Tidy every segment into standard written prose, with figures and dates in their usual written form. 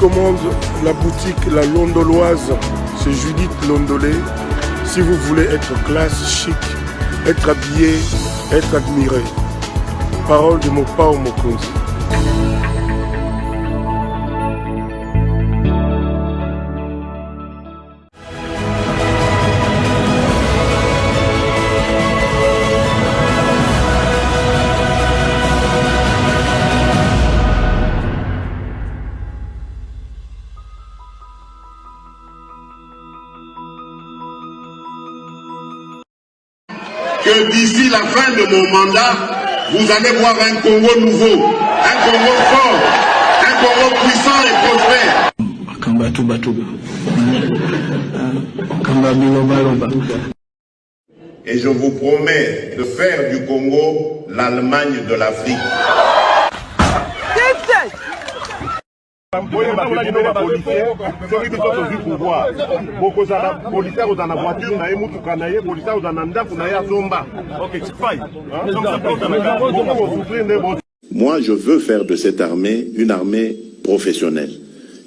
commande la boutique La Londoloise, c'est Judith Londolé. Si vous voulez être classe, chic, être habillé, être admiré. Parole de Mopao Mokonzi. Que d'ici la fin de mon mandat, vous allez voir un Congo nouveau, un Congo fort, un Congo puissant et prospère. Et je vous promets de faire du Congo l'Allemagne de l'Afrique. Moi, je veux faire de cette armée une armée professionnelle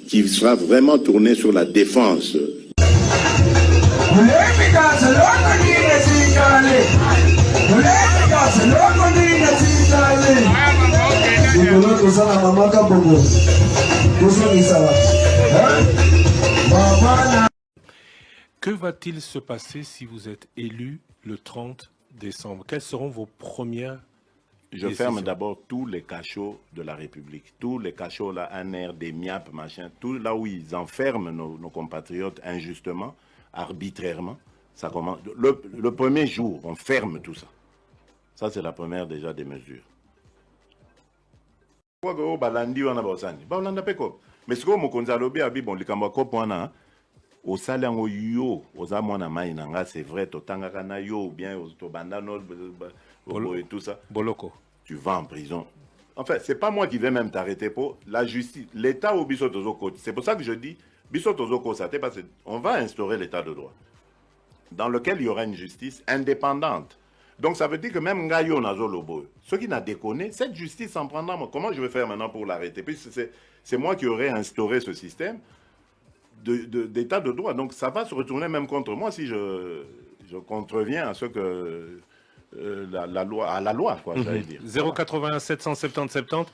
qui sera vraiment tournée sur la défense. Que va-t-il se passer si vous êtes élu le 30 décembre? Quelles seront vos premières Je ferme d'abord tous les cachots de la République. Tous les cachots, là, un air, des miapes, machin, tout là où ils enferment nos compatriotes injustement, arbitrairement. Ça commence. Le premier jour, on ferme tout ça. Ça, c'est la première déjà des mesures. Mais ce que Mokonzi alobi abi bon likambo kopo wana au salango yo oza mwana mai nanga c'est vrai totanga kana yo ou bien to banda no et tout ça Boloko tu vas en prison. En fait, c'est pas moi qui vais même t'arrêter pour la justice, l'état au biso tozoko. C'est pour ça que je dis biso tozoko ça parce qu'on va instaurer l'état de droit dans lequel il y aura une justice indépendante. Donc ça veut dire que même Ngayo Nazolobo, ceux qui n'a déconné, cette justice en prendra. Comment je vais faire maintenant pour l'arrêter? Puis c'est moi qui aurais instauré ce système d'état de droit. Donc ça va se retourner même contre moi si je contreviens à ce que la loi, quoi, j'allais dire. 081 770 70.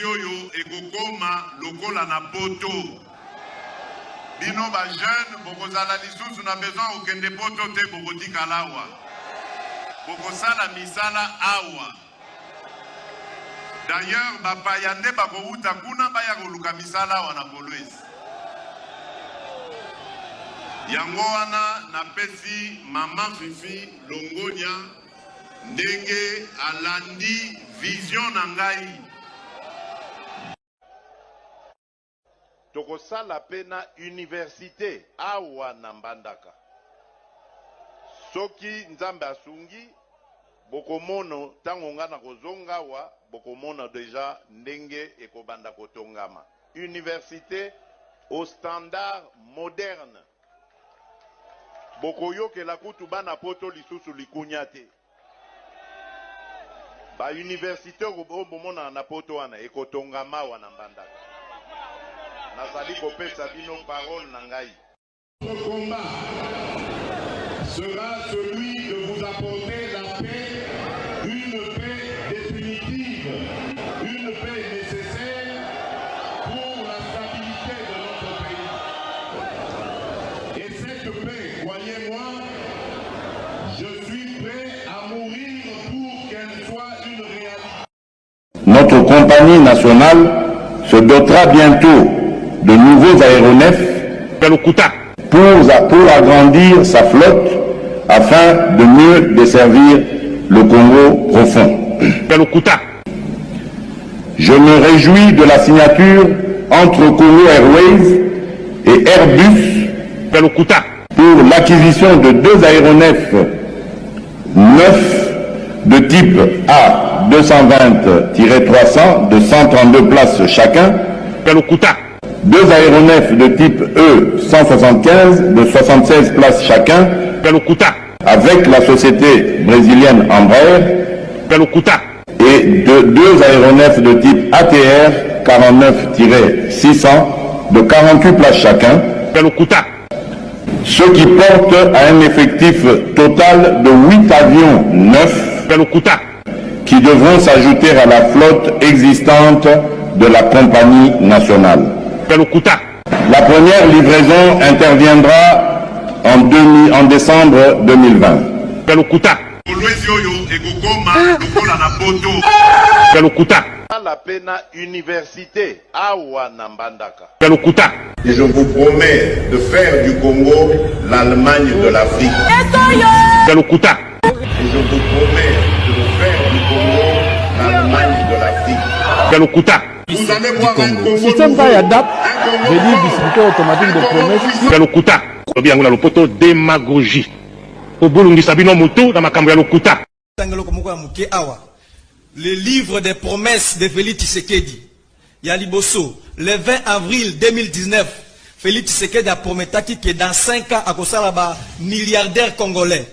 Yoyo ekokoma lokola na poto. Bino ba jeune bokozala lisusu na besoin okende poto te bokotika lawa. Bokosala misala awa. D'ailleurs, bapayande bakouta kuna baya koluka misala awa na Kolwezi. Yango wana na pesi Mama Fifi Longonia ndenge alandi vision na ngai. Tokosala pena université awa na Mbandaka. Soki nzambe asungi bokomono tango nga na kozonga wa bokomono déjà ndenge ekobanda kotongama. Université au standard moderne. Bokoyoke la kutu bana poto lisusu likunyate. Ba université bomona na poto wana ekotongama wa na Mbandaka. Nazali kopesa bino parole na ngai. Le combat sera celui de vous apporter la paix, une paix définitive, une paix nécessaire pour la stabilité de notre pays. Et cette paix, croyez-moi, je suis prêt à mourir pour qu'elle soit une réalité. Notre compagnie nationale se dotera bientôt de nouveaux aéronefs pour agrandir sa flotte afin de mieux desservir le Congo profond. Je me réjouis de la signature entre Congo Airways et Airbus pour l'acquisition de 2 aéronefs neufs de type A220-300 de 132 places chacun, 2 aéronefs de type E175 de 76 places chacun, avec la société brésilienne Embraer, et 2 aéronefs de type ATR 49-600 de 48 places chacun, ce qui porte à un effectif total de 8 avions neufs qui devront s'ajouter à la flotte existante de la compagnie nationale. La première livraison interviendra en décembre 2020. La pena université awa nambandaka. Et je vous promets de faire du Congo l'Allemagne de l'Afrique. Et je vous promets de faire du Congo l'Allemagne de l'Afrique. Vous allez voir un Congo système pas adapte, je dis distributeur automatique de promesses. Démagogie. Le livre des promesses de Félix Tshisekedi. Yaliboso, le 20 avril 2019, Félix Tshisekedi a promis que dans 5 ans, à cause de milliardaire congolais.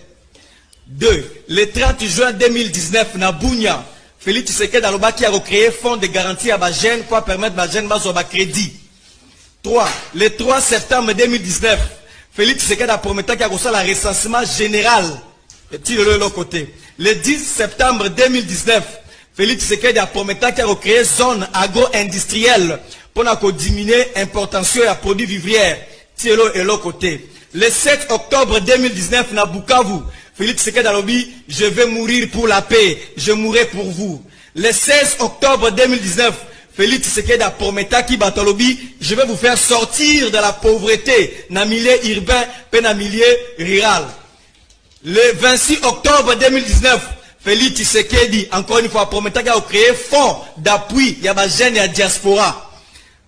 2. Le 30 juin 2019, na Bunya, Félix Tshisekedi a recréé un fonds de garantie à la jeune pour permettre à la jeune de crédit. 3. Le 3 septembre 2019, Félix Tshisekedi a promis qu'il y a un recensement général. De l'autre côté. Le 10 septembre 2019, Félix Tshisekedi a promis qu'il y a recréé une zone agro-industrielle pour diminuer l'importation des produits vivriers. De l'autre côté. Le 7 octobre 2019, na Bukavu, Félix Tshisekedi a dit, je vais mourir pour la paix, je mourrai pour vous. Le 16 octobre 2019, Félix Tshisekedi a promis qu'il je vais vous faire sortir de la pauvreté dans le milieu urbain et dans le milieu rural. Le 26 octobre 2019, Félix Tshisekedi, encore une fois, promet qu'il a créé un fonds d'appui à la jeune et à la diaspora.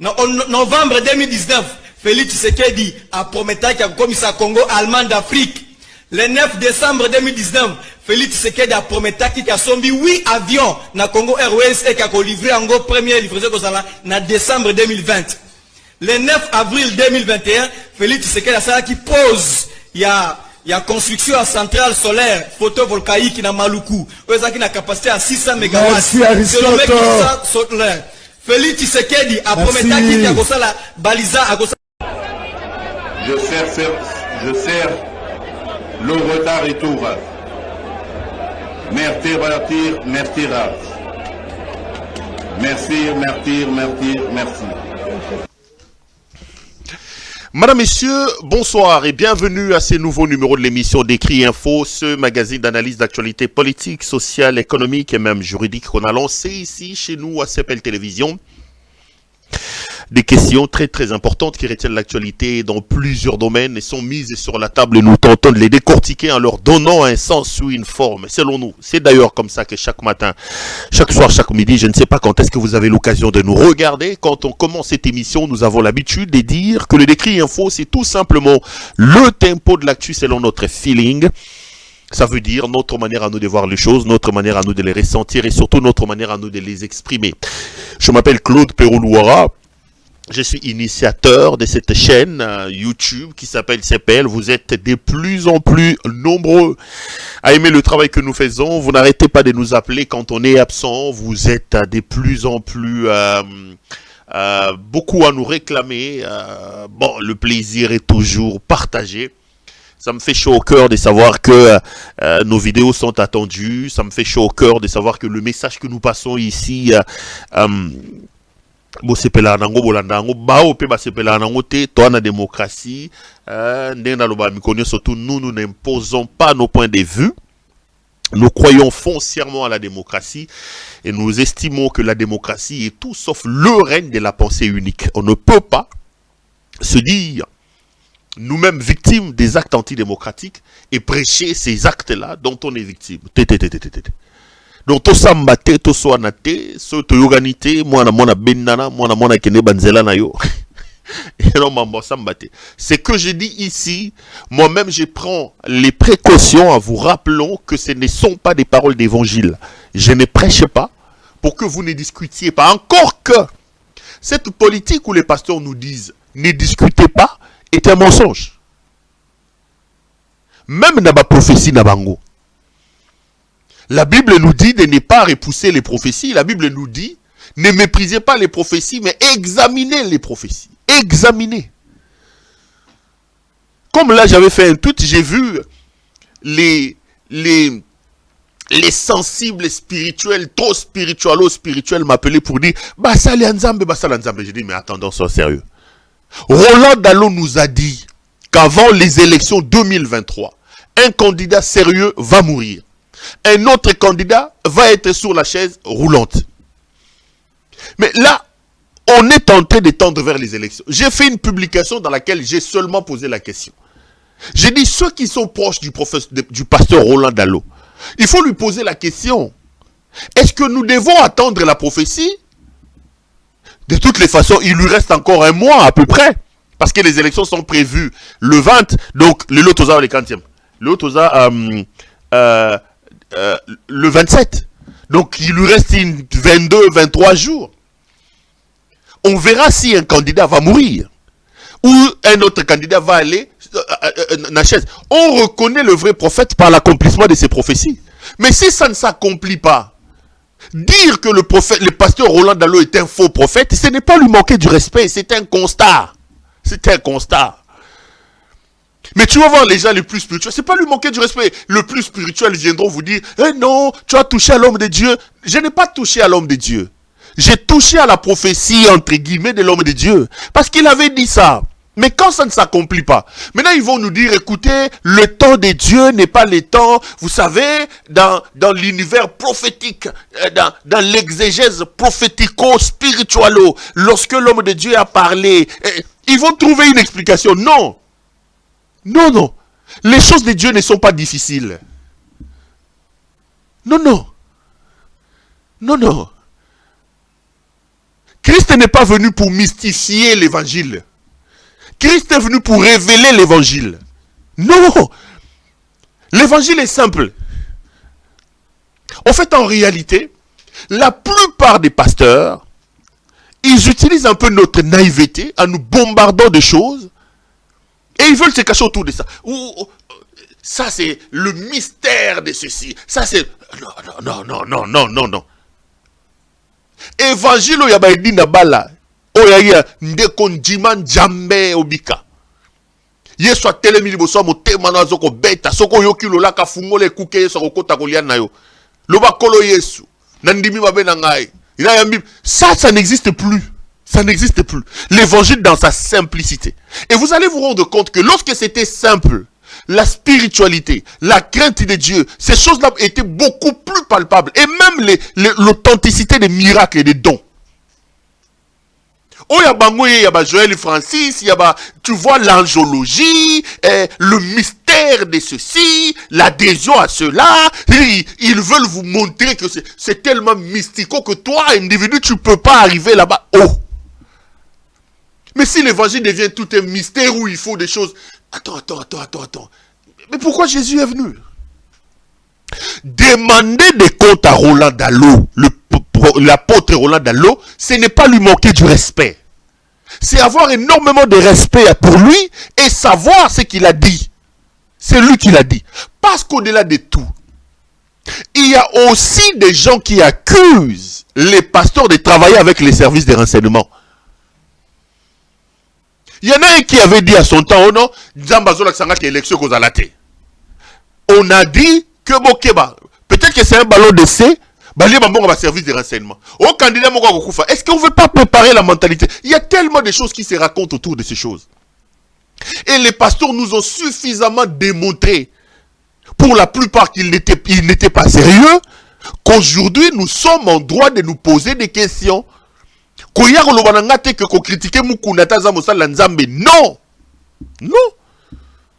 En novembre 2019, Félix Tshisekedi a promis qu'il a commis à Congo allemand d'Afrique. Le 9 décembre 2019, Félix Tshisekedi a promis qu'il a sombi 8 avions dans Congo Airways et qu'il a livré en première livraison en décembre 2020. Le 9 avril 2021, Félix Tshisekedi a qui pose, il y a construction à centrale solaire photovoltaïque dans Maluku. Qui a une capacité à 600 MW. C'est le mec qui solaire. Félix Tshisekedi a promis qu'il a la balisa à Je sers le retard et tout. Merci. Madame, Messieurs, bonsoir et bienvenue à ce nouveau numéro de l'émission d'Écrit Info, ce magazine d'analyse d'actualité politique, sociale, économique et même juridique qu'on a lancé ici chez nous à CPL Télévision. Des questions très très importantes qui retiennent l'actualité dans plusieurs domaines et sont mises sur la table et nous tentons de les décortiquer en leur donnant un sens ou une forme. Selon nous, c'est d'ailleurs comme ça que chaque matin, chaque soir, chaque midi, je ne sais pas quand est-ce que vous avez l'occasion de nous regarder. Quand on commence cette émission, nous avons l'habitude de dire que le Décrit Info, c'est tout simplement le tempo de l'actu selon notre feeling. Ça veut dire notre manière à nous de voir les choses, notre manière à nous de les ressentir et surtout notre manière à nous de les exprimer. Je m'appelle Claude Perroulouara. Je suis initiateur de cette chaîne YouTube qui s'appelle CPL. Vous êtes de plus en plus nombreux à aimer le travail que nous faisons. Vous n'arrêtez pas de nous appeler quand on est absent. Vous êtes de plus en plus beaucoup à nous réclamer. Bon, le plaisir est toujours partagé. Ça me fait chaud au cœur de savoir que nos vidéos sont attendues. Ça me fait chaud au cœur de savoir que le message que nous passons ici... Bo sepela nango bolanda nango bao pe ba sepela nango te to na démocratie ndena loba mikonyo surtout nous n'imposons pas nos points de vue. Nous croyons foncièrement à la démocratie et nous estimons que la démocratie est tout sauf le règne de la pensée unique. On ne peut pas se dire nous-mêmes victimes des actes antidémocratiques et prêcher ces actes-là dont on est victime. Donc tout ça m'batte, tout ça naté, tout yoganité, moi na mona benana, moi na mona kene banzela na yo. Et non mambo ça m'batte. Ce que je dis ici, moi-même je prends les précautions en vous rappelant que ce ne sont pas des paroles d'évangile. Je ne prêche pas pour que vous ne discutiez pas. Encore que cette politique où les pasteurs nous disent ne discutez pas est un mensonge. Même dans la prophétie Nabango. La Bible nous dit de ne pas repousser les prophéties. La Bible nous dit, ne méprisez pas les prophéties, mais examinez les prophéties. examiner. Comme là, j'avais fait un tweet, j'ai vu les sensibles spirituels, trop spirituels m'appeler pour dire Basali Nzambe. J'ai dit, mais attendons, sois sérieux. Roland Dallot nous a dit qu'avant les élections 2023, un candidat sérieux va mourir. Un autre candidat va être sur la chaise roulante. Mais là, on est en train de tendre vers les élections. J'ai fait une publication dans laquelle j'ai seulement posé la question. J'ai dit, ceux qui sont proches du pasteur Roland Dallot, il faut lui poser la question. Est-ce que nous devons attendre la prophétie? De toutes les façons, il lui reste encore un mois à peu près. Parce que les élections sont prévues le 20, donc le Lotosa le 40e. Le Lotosa le 27. Donc il lui reste 22, 23 jours. On verra si un candidat va mourir. Ou un autre candidat va aller na chaise. On reconnaît le vrai prophète par l'accomplissement de ses prophéties. Mais si ça ne s'accomplit pas, dire que le pasteur Roland Dallot est un faux prophète, ce n'est pas lui manquer du respect, c'est un constat. C'est un constat. Mais tu vas voir les gens les plus spirituels, c'est pas lui manquer du respect. Le plus spirituel viendront vous dire, eh non, tu as touché à l'homme de Dieu. Je n'ai pas touché à l'homme de Dieu. J'ai touché à la prophétie, entre guillemets, de l'homme de Dieu. Parce qu'il avait dit ça. Mais quand ça ne s'accomplit pas, maintenant ils vont nous dire, écoutez, le temps de Dieu n'est pas le temps, vous savez, dans l'univers prophétique, dans l'exégèse prophético-spiritualo, lorsque l'homme de Dieu a parlé, ils vont trouver une explication. Non. Non, non. Les choses de Dieu ne sont pas difficiles. Non, non. Non, non. Christ n'est pas venu pour mystifier l'évangile. Christ est venu pour révéler l'évangile. Non. L'évangile est simple. En fait, en réalité, la plupart des pasteurs, ils utilisent un peu notre naïveté en nous bombardant de choses et ils veulent se cacher autour de ça. Ça, c'est le mystère de ceci. Ça, c'est... Non. Évangile, il y a dit Nabala. Oyaya ndeko njima njambe obika. Yesu atelemi liboso motema na zoko beta soko yoki lola ka fungole kuke Yesu kokota kolia na yo. Loba kolo Yesu nandimi mabe na ngai. Ça n'existe plus. Ça n'existe plus. L'évangile dans sa simplicité. Et vous allez vous rendre compte que lorsque c'était simple, la spiritualité, la crainte de Dieu, ces choses-là étaient beaucoup plus palpables. Et même l'authenticité des miracles et des dons. Oh, il y a Joël Francis, tu vois l'angiologie, le mystère de ceci, l'adhésion à cela. Ils veulent vous montrer que c'est tellement mystico que toi, individu, tu ne peux pas arriver là-bas. Oh! Mais si l'évangile devient tout un mystère où il faut des choses... Attends. Mais pourquoi Jésus est venu? Demander des comptes à Roland Dallot, l'apôtre Roland Dallot, ce n'est pas lui manquer du respect. C'est avoir énormément de respect pour lui et savoir ce qu'il a dit. C'est lui qui l'a dit. Parce qu'au-delà de tout, il y a aussi des gens qui accusent les pasteurs de travailler avec les services de renseignement. Il y en a un qui avait dit à son temps, oh non, on a dit que Bokeba, peut-être que c'est un ballon d'essai, service de renseignement. Au candidat, est-ce qu'on ne veut pas préparer la mentalité? Il y a tellement de choses qui se racontent autour de ces choses. Et les pasteurs nous ont suffisamment démontré, pour la plupart qu'ils n'étaient pas sérieux, qu'aujourd'hui nous sommes en droit de nous poser des questions. Non. Non.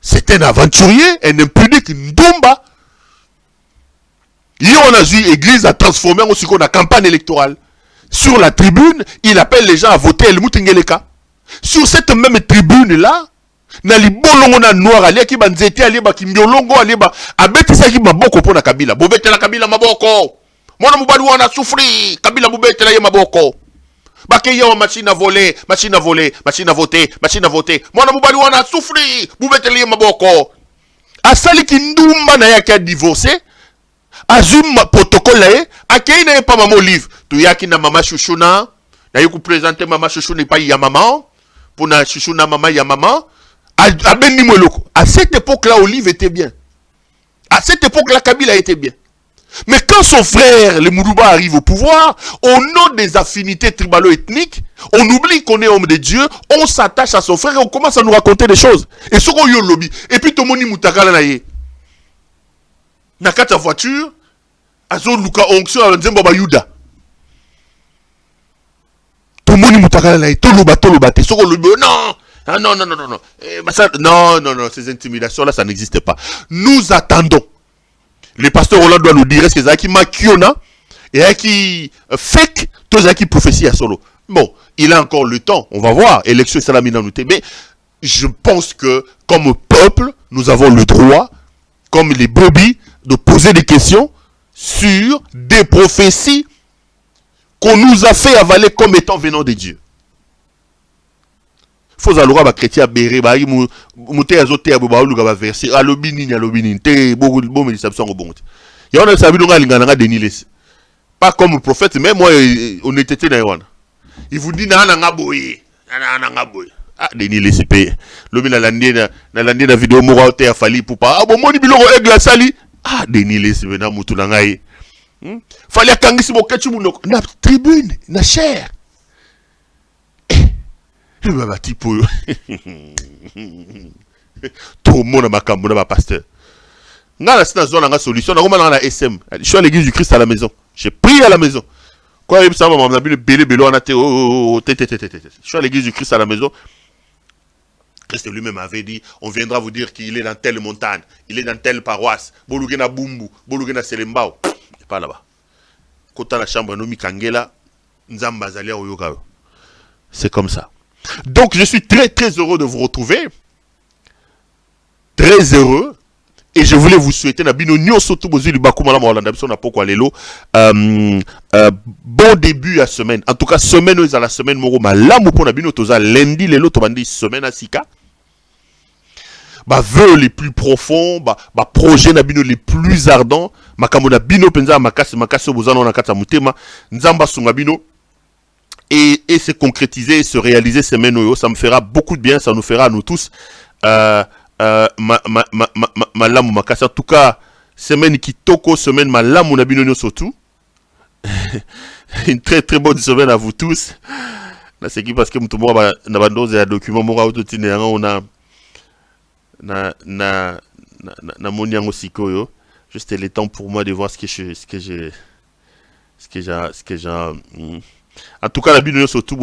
C'est un aventurier, un impudique, Ndumba. Hier, on a vu l'église a transformé aussi qu'on a campagne électorale. Sur la tribune, il appelle les gens à voter El Moutingeleka. Sur cette même tribune-là, Nali bolongo na noir ali ki banzete ali ba kimbiolongo ali ba abetisa ki maboko pona Kabila. Bobete la Kabila maboko. Mwana mubali wana souffri, Kabila bobete la ye maboko. Bake yo machine à voler, machine à voter. Mwana mubali wana souffri, bobete la ye maboko. Asali ki ndumba na yaki a divorcé. Azum protocole akei na pas maman livre. Tu yaki na mama chouchouna, na yoku présenter mama chouchou n'est pas ya maman. pour na chouchou na maman ya maman. À cette époque-là, Olive était bien. À cette époque-là, Kabila était bien. Mais quand son frère, le Mourouba, arrive au pouvoir, au nom des affinités tribalo-ethniques, on oublie qu'on est homme de Dieu, on s'attache à son frère et on commence à nous raconter des choses. Et ce qu'on y a lobby. Et puis, tout le monde y moutakala naye. Nakata voiture, azo luka onction à Nzemba Bayuda. Tout le monde y moutakala naye. Toloba. Ce qu'on lobby, non. Ah non. Non, ces intimidations-là, ça n'existe pas. Nous attendons. Le pasteur Roland doit nous dire est-ce que c'est qui makiona et qui fake, tout ça qui prophétie à solo. Bon, il a encore le temps, on va voir. Élection salamina nous mais je pense que comme peuple, nous avons le droit, comme les brebis, de poser des questions sur des prophéties qu'on nous a fait avaler comme étant venant de Dieu. Faut alora ba chrétien béré ba muté azoté abo ba oluga ba verser alobini té bo méditation au bon. Ya on a sabi donga lingana nga Denis. Pas comme prophète mais moi honnêteté na yona. Il vous dit na nga boye. Na nga boye. Ah Denis laisse payer. Lobi na landi na vidéo moko oté afali pour pas. Ah bon moni biloko egla sali. Ah Denis laisse na mutu na ngai. Fali akangisi bo kechu munoko na tribune na chair. Tout le monde a ma cambo, ma pasteur. Nga la zone a solution. Na SM. Je suis à l'église du Christ à la maison. J'ai prié à la maison. Quoi il ça m'a vu le belé on a été Je suis à l'église du Christ à la maison. Christ lui-même avait dit on viendra vous dire qu'il est dans telle montagne, il est dans telle paroisse. Bolugena Bumbu, Bolugena Selembao. Il pas là-bas. Quand la chambre nomi Kangela, Nzamba Zalia Oyoka. C'est comme ça. Donc je suis très heureux de vous retrouver. Très heureux. Et je voulais vous souhaiter bon début à semaine. En tout cas, semaine à la semaine lundi lelo tobandi semaine à sika. Vœux les plus profonds, projet nabino les plus ardents, makamona bino penza makasi bozano na kata mutema, nzamba sungabino. Et se concrétiser, se réaliser ces menoyo, ça me fera beaucoup de bien, ça nous fera à nous tous malamu makasa. En tout cas, semaine qui toko, semaine malamu nabino surtout. Une très bonne semaine à vous tous. C'est qui parce que nous na bandoze ya document mora autotine on a na moniango sikoyo. Juste le temps pour moi de voir ce que j'ai en tout cas, la Bible surtout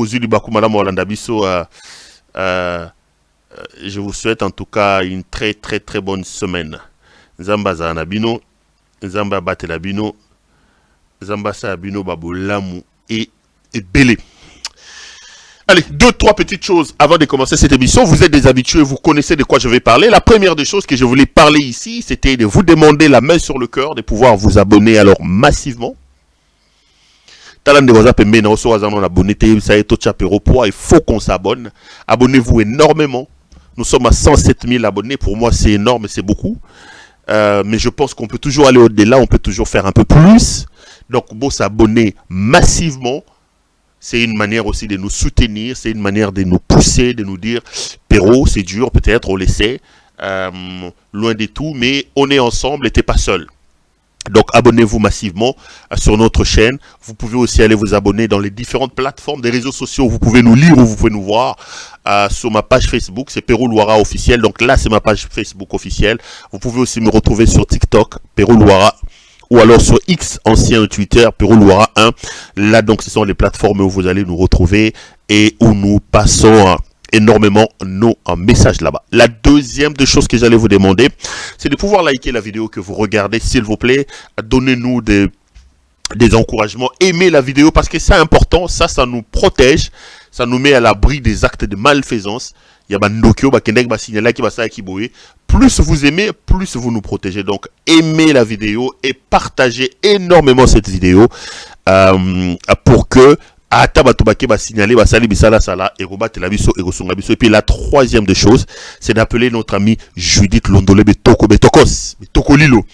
je vous souhaite en tout cas une très bonne semaine. Zamba za nabino, Zamba bate la bino, Zamba sa bino babolamu et belé. Allez, 2-3 petites choses avant de commencer cette émission. Vous êtes des habitués, vous connaissez de quoi je vais parler. La première des choses que je voulais parler ici, c'était de vous demander la main sur le cœur, de pouvoir vous abonner alors massivement. Il faut qu'on s'abonne. Abonnez-vous énormément. Nous sommes à 107 000 abonnés. Pour moi, c'est énorme, c'est beaucoup. Mais je pense qu'on peut toujours aller au-delà. On peut toujours faire un peu plus. Donc, bon, s'abonner massivement. C'est une manière aussi de nous soutenir. C'est une manière de nous pousser, de nous dire, Perrault, c'est dur, peut-être, on l'essaie. Loin de tout, mais on est ensemble et t'es pas seul. Donc abonnez-vous massivement sur notre chaîne. Vous pouvez aussi aller vous abonner dans les différentes plateformes des réseaux sociaux. Vous pouvez nous lire ou vous pouvez nous voir sur ma page Facebook. C'est Perrault Louara officiel. Donc là c'est ma page Facebook officielle. Vous pouvez aussi me retrouver sur TikTok, Perrault Louara. Ou alors sur X, ancien Twitter, Perrault Louara 1. Là donc ce sont les plateformes où vous allez nous retrouver et où nous passons énormément nos messages là-bas. La deuxième des choses que j'allais vous demander, c'est de pouvoir liker la vidéo que vous regardez, s'il vous plaît. Donnez-nous des encouragements. Aimez la vidéo parce que c'est important. Ça nous protège. Ça nous met à l'abri des actes de malfaisance. Il y a plus vous aimez, plus vous nous protégez. Donc, aimez la vidéo et partagez énormément cette vidéo pour que et puis la troisième des choses, c'est d'appeler notre ami Judith Londolé Betoko Lilo.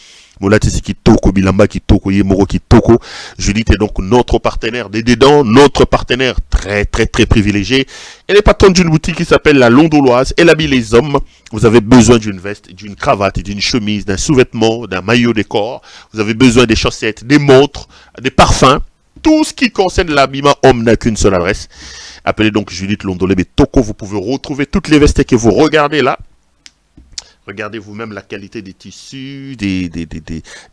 Molatisi Kitoko, Bilamba Kitoko, Yemoro Kitoko. Judith est donc notre partenaire des Dédans, notre partenaire très privilégié. Elle est patronne d'une boutique qui s'appelle La Londoloise. Elle habille les hommes. Vous avez besoin d'une veste, d'une cravate, d'une chemise, d'un sous-vêtement, d'un maillot de corps. Vous avez besoin des chaussettes, des montres, des parfums. Tout ce qui concerne l'habillement homme n'a qu'une seule adresse. Appelez donc Judith Londolé Toko. Vous pouvez retrouver toutes les vestes que vous regardez là. Regardez vous-même la qualité des tissus, des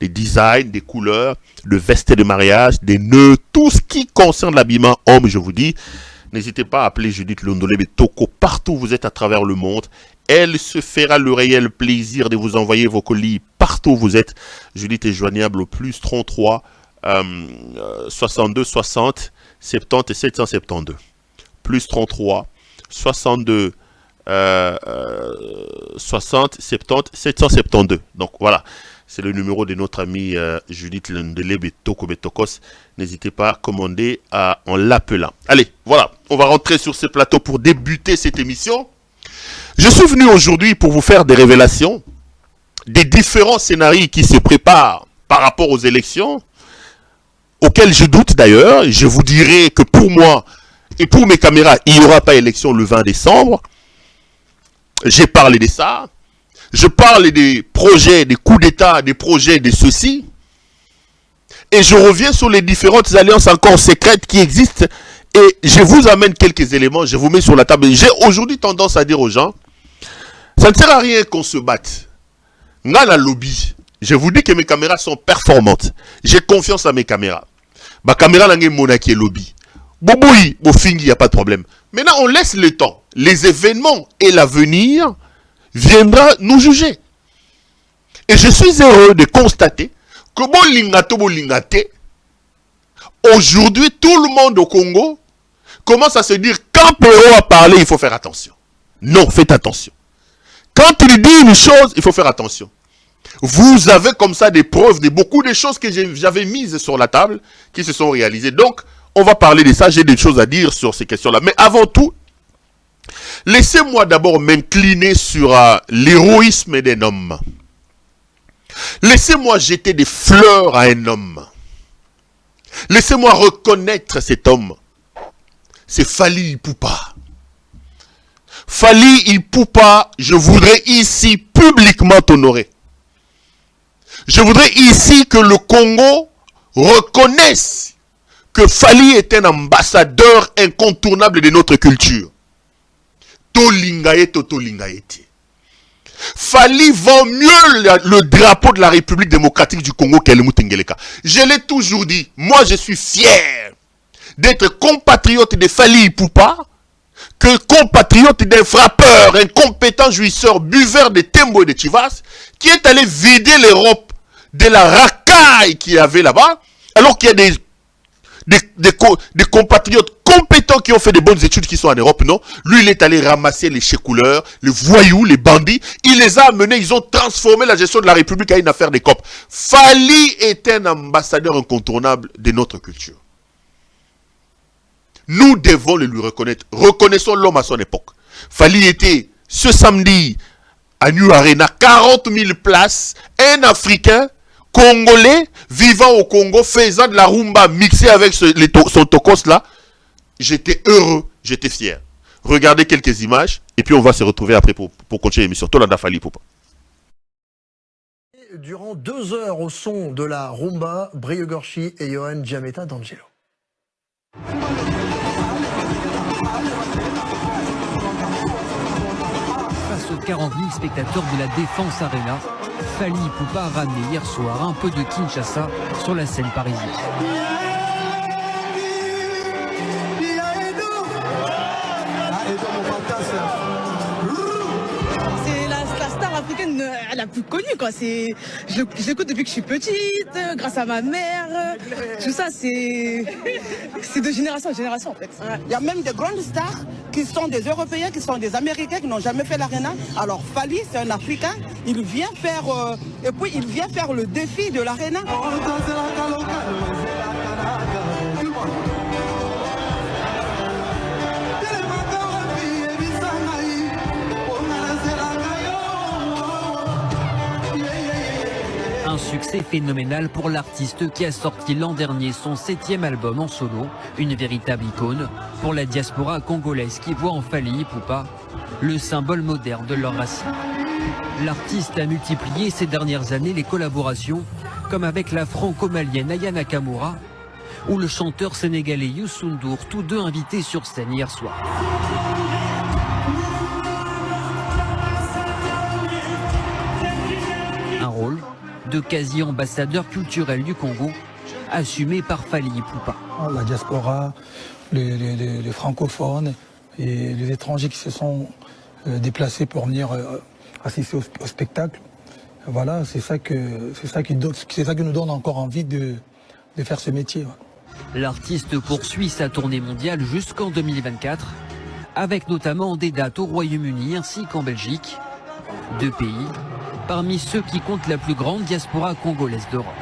designs, des couleurs, de vestes de mariage, des nœuds, tout ce qui concerne l'habillement homme, je vous dis. N'hésitez pas à appeler Judith Londolé Toko partout où vous êtes à travers le monde. Elle se fera le réel plaisir de vous envoyer vos colis partout où vous êtes. Judith est joignable au plus 33 62 60 70 et 772. Plus 33 62 60 70 772. Donc voilà, c'est le numéro de notre amie Judith Londolé Toko Betokos. N'hésitez pas à commander en l'appelant. Allez, voilà, on va rentrer sur ce plateau pour débuter cette émission. Je suis venu aujourd'hui pour vous faire des révélations des différents scénarios qui se préparent par rapport aux élections, auxquels je doute d'ailleurs. Je vous dirai que pour moi et pour mes caméras, il n'y aura pas élection le 20 décembre. J'ai parlé de ça. Je parle des projets, des coups d'État, des projets de ceci. Et je reviens sur les différentes alliances encore secrètes qui existent. Et je vous amène quelques éléments, je vous mets sur la table. J'ai aujourd'hui tendance à dire aux gens, ça ne sert à rien qu'on se batte. Nga la lobby. Je vous dis que mes caméras sont performantes. J'ai confiance à mes caméras. Ma caméra n'a pas qui est lobby. Boboui, Bofingi, il n'y a pas de problème. Maintenant, on laisse le temps. Les événements et l'avenir viendra nous juger. Et je suis heureux de constater que aujourd'hui, tout le monde au Congo commence à se dire, quand Péro a parlé, il faut faire attention. Non, faites attention. Quand il dit une chose, il faut faire attention. Vous avez comme ça des preuves de beaucoup de choses que j'avais mises sur la table qui se sont réalisées. Donc, on va parler de ça. J'ai des choses à dire sur ces questions-là. Mais avant tout, laissez-moi d'abord m'incliner sur l'héroïsme d'un homme. Laissez-moi jeter des fleurs à un homme. Laissez-moi reconnaître cet homme. C'est Fally Ipupa. Fally Ipupa, je voudrais ici publiquement t'honorer. Je voudrais ici que le Congo reconnaisse que Fally est un ambassadeur incontournable de notre culture. Tolingaye Tolingaye. Fally vend mieux le drapeau de la République démocratique du Congo qu'Helmut Ngeleka. Je l'ai toujours dit, moi je suis fier d'être compatriote de Fally Ipupa que compatriote d'un frappeur, un compétent jouisseur, buveur de Tembo et de Chivas, qui est allé vider l'Europe de la racaille qu'il y avait là-bas, alors qu'il y a des compatriotes compétents qui ont fait de bonnes études qui sont en Europe, non? Lui, il est allé ramasser les chécouleurs, les voyous, les bandits. Il les a amenés, ils ont transformé la gestion de la République à une affaire des copes. Fally est un ambassadeur incontournable de notre culture. Nous devons le lui reconnaître. Reconnaissons l'homme à son époque. Fally était ce samedi à New Arena, 40 000 places, un Africain Congolais vivant au Congo, faisant de la rumba mixée avec son tokos là. J'étais heureux, j'étais fier. Regardez quelques images et puis on va se retrouver après pour continuer l'émission. Tolanda Fally Ipupa. Durant 2 heures au son de la rumba, Brio Gorchi et Johan Giametta d'Angelo. Face aux 40 000 spectateurs de la Défense Arena, Fally Ipupa a ramené hier soir un peu de Kinshasa sur la scène parisienne. C'est la star africaine la plus connue, quoi. Je l'écoute depuis que je suis petite, grâce à ma mère. Tout ça, c'est de génération en génération, en fait. Il y a même des grandes stars qui sont des Européens, qui sont des Américains, qui n'ont jamais fait l'arena. Alors Fally, c'est un Africain, il vient faire et puis il vient faire le défi de l'arena. Un Un succès phénoménal pour l'artiste qui a sorti l'an dernier son 7e album en solo, une véritable icône pour la diaspora congolaise qui voit en Fally Ipupa le symbole moderne de leurs racines. L'artiste a multiplié ces dernières années les collaborations, comme avec la franco-malienne Aya Nakamura ou le chanteur sénégalais Youssou N'Dour, tous deux invités sur scène hier soir. Un rôle de quasi-ambassadeur culturel du Congo, assumé par Fally Ipupa. La diaspora, les francophones et les étrangers qui se sont déplacés pour venir assister au spectacle, voilà, c'est ça qui nous donne encore envie de faire ce métier. L'artiste poursuit sa tournée mondiale jusqu'en 2024, avec notamment des dates au Royaume-Uni ainsi qu'en Belgique, 2 pays parmi ceux qui comptent la plus grande diaspora congolaise d'Europe.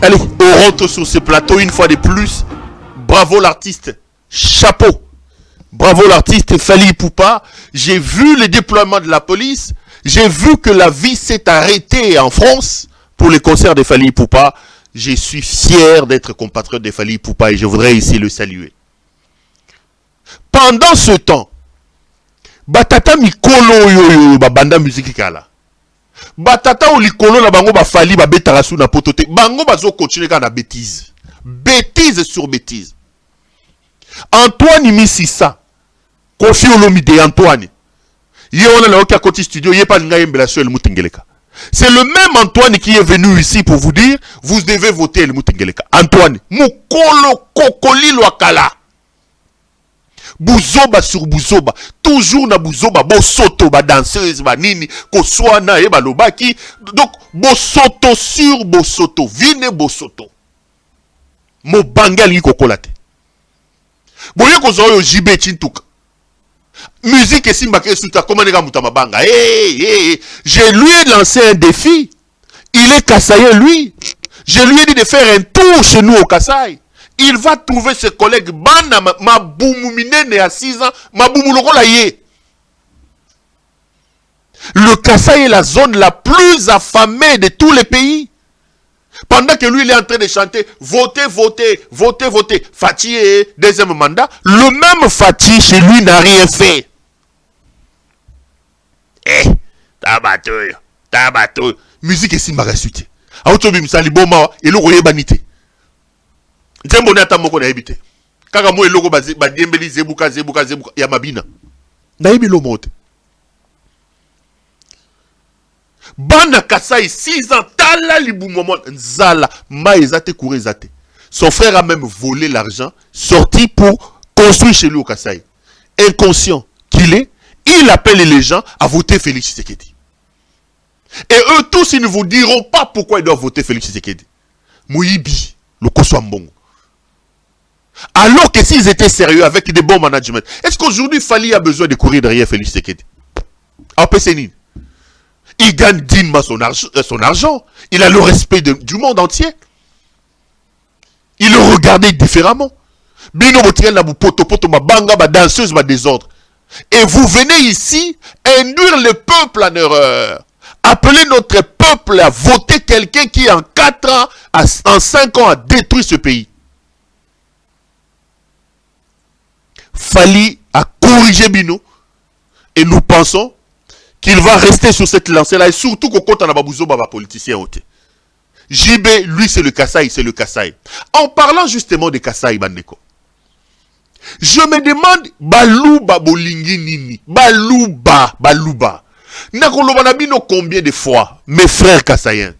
Allez, on rentre sur ce plateau une fois de plus. Bravo l'artiste. Chapeau. Bravo l'artiste Fally Ipupa. J'ai vu le déploiement de la police. J'ai vu que la vie s'est arrêtée en France pour les concerts de Fally Ipupa. Je suis fier d'être compatriote de Fally Ipupa et je voudrais ici le saluer. Pendant ce temps, batata mikolo yo banda musique kala. Batata ou likolo na bango ba Fally ba betara su na potote. Bango bazo continuer ka na bêtise. Bêtise sur bêtise. Antoine Misissa. Kofi Olomide Antoine. Yéona na okia koti studio yepa nga yembela sur el mutengeleka. C'est le même Antoine qui est venu ici pour vous dire vous devez voter el mutengeleka. Antoine mukolo kokoli lwakala. Bouzoba sur Bouzoba, toujours na Bouzoba, bosoto, ba danseuse, ba nini, koswana, e ba lobaki. Donc, bosoto sur bosoto, vine bosoto. Mo bangal yi kokolate. Boye kozo yo jibe chintuka. Musique et simbake suta, comment nega mutama banga. Je lui ai lancé un défi. Il est Kassaïen, lui. Je lui ai dit de faire un tour chez nous au Kasaï. Il va trouver ses collègues. Bana ma boumouminene à 6 ans. Ma boumoulokola yé. Le Kasaï est la zone la plus affamée de tous les pays. Pendant que lui, il est en train de chanter votez, votez, votez, votez. Fati est deuxième mandat. Le même Fati chez lui n'a rien fait. Tabato. Musique est si marasuite. Autobi misali boma et le roye banité. Nzembo ata moko na ebité. Kaka mo eloko ba diembeli zebuka ya mabina. Na ebi lo mote. Bana Kasai 6 ans tala libu moment nzala maezate kourezate. Son frère a même volé l'argent sorti pour construire chez lui au Kasai. Inconscient qu'il est, il appelle les gens à voter Félix Tshisekedi. Et eux tous ils ne vous diront pas pourquoi ils doivent voter Félix Tshisekedi. Moyibi, le Koswambongo. Alors que s'ils étaient sérieux avec des bons management, est-ce qu'aujourd'hui Fally a besoin de courir derrière Félix Tshisekedi? Il gagne dignement son argent. Il a le respect du monde entier. Il le regardait différemment. Bino botiel na poto ma banga ma danseuse ma désordre. Et vous venez ici induire le peuple en erreur. appeler notre peuple à voter quelqu'un qui en 4 ans, en 5 ans a détruit ce pays. Fali a corrigé Bino et nous pensons qu'il va rester sur cette lancée-là et surtout qu'au compte en Ababouzo, Baba politicien ôté. JB, lui c'est le Kasaï, c'est le Kasaï. En parlant justement de Kasaï, Bandeko, je me demande, Balouba Bolingi Nini, Balouba. Nakolobana combien de fois, mes frères Kasaïens?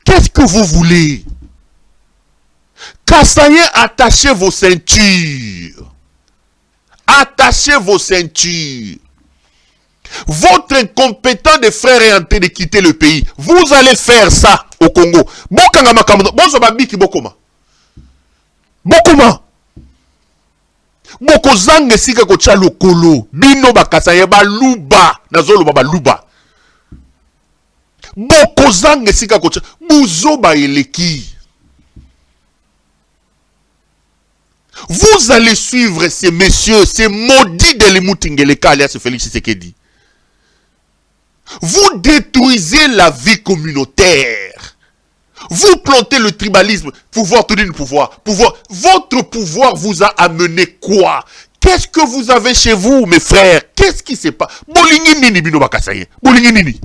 Qu'est-ce que vous voulez? Kasaïens, attachez vos ceintures. Attachez vos ceintures. Votre incompétent de frères est en train de quitter le pays. Vous allez faire ça au Congo. Bokanga makambo, bonzo biki bokoma. Bokoma. Boko zange sika ko cha lokolo. Bino bakasaye baluba. Nazolo baluba. Boko zange sika ko cha buzo ba eleki. Vous allez suivre ces messieurs, ces maudits de l'Emoutingeleka alias Félix Tshisekedi. Vous détruisez la vie communautaire. Vous plantez le tribalisme. Pouvoir, tout d'une pouvoir. Votre pouvoir vous a amené quoi? Qu'est-ce que vous avez chez vous, mes frères? Qu'est-ce qui se passe? Bolingi nini bino bakasaye. Bolingi nini.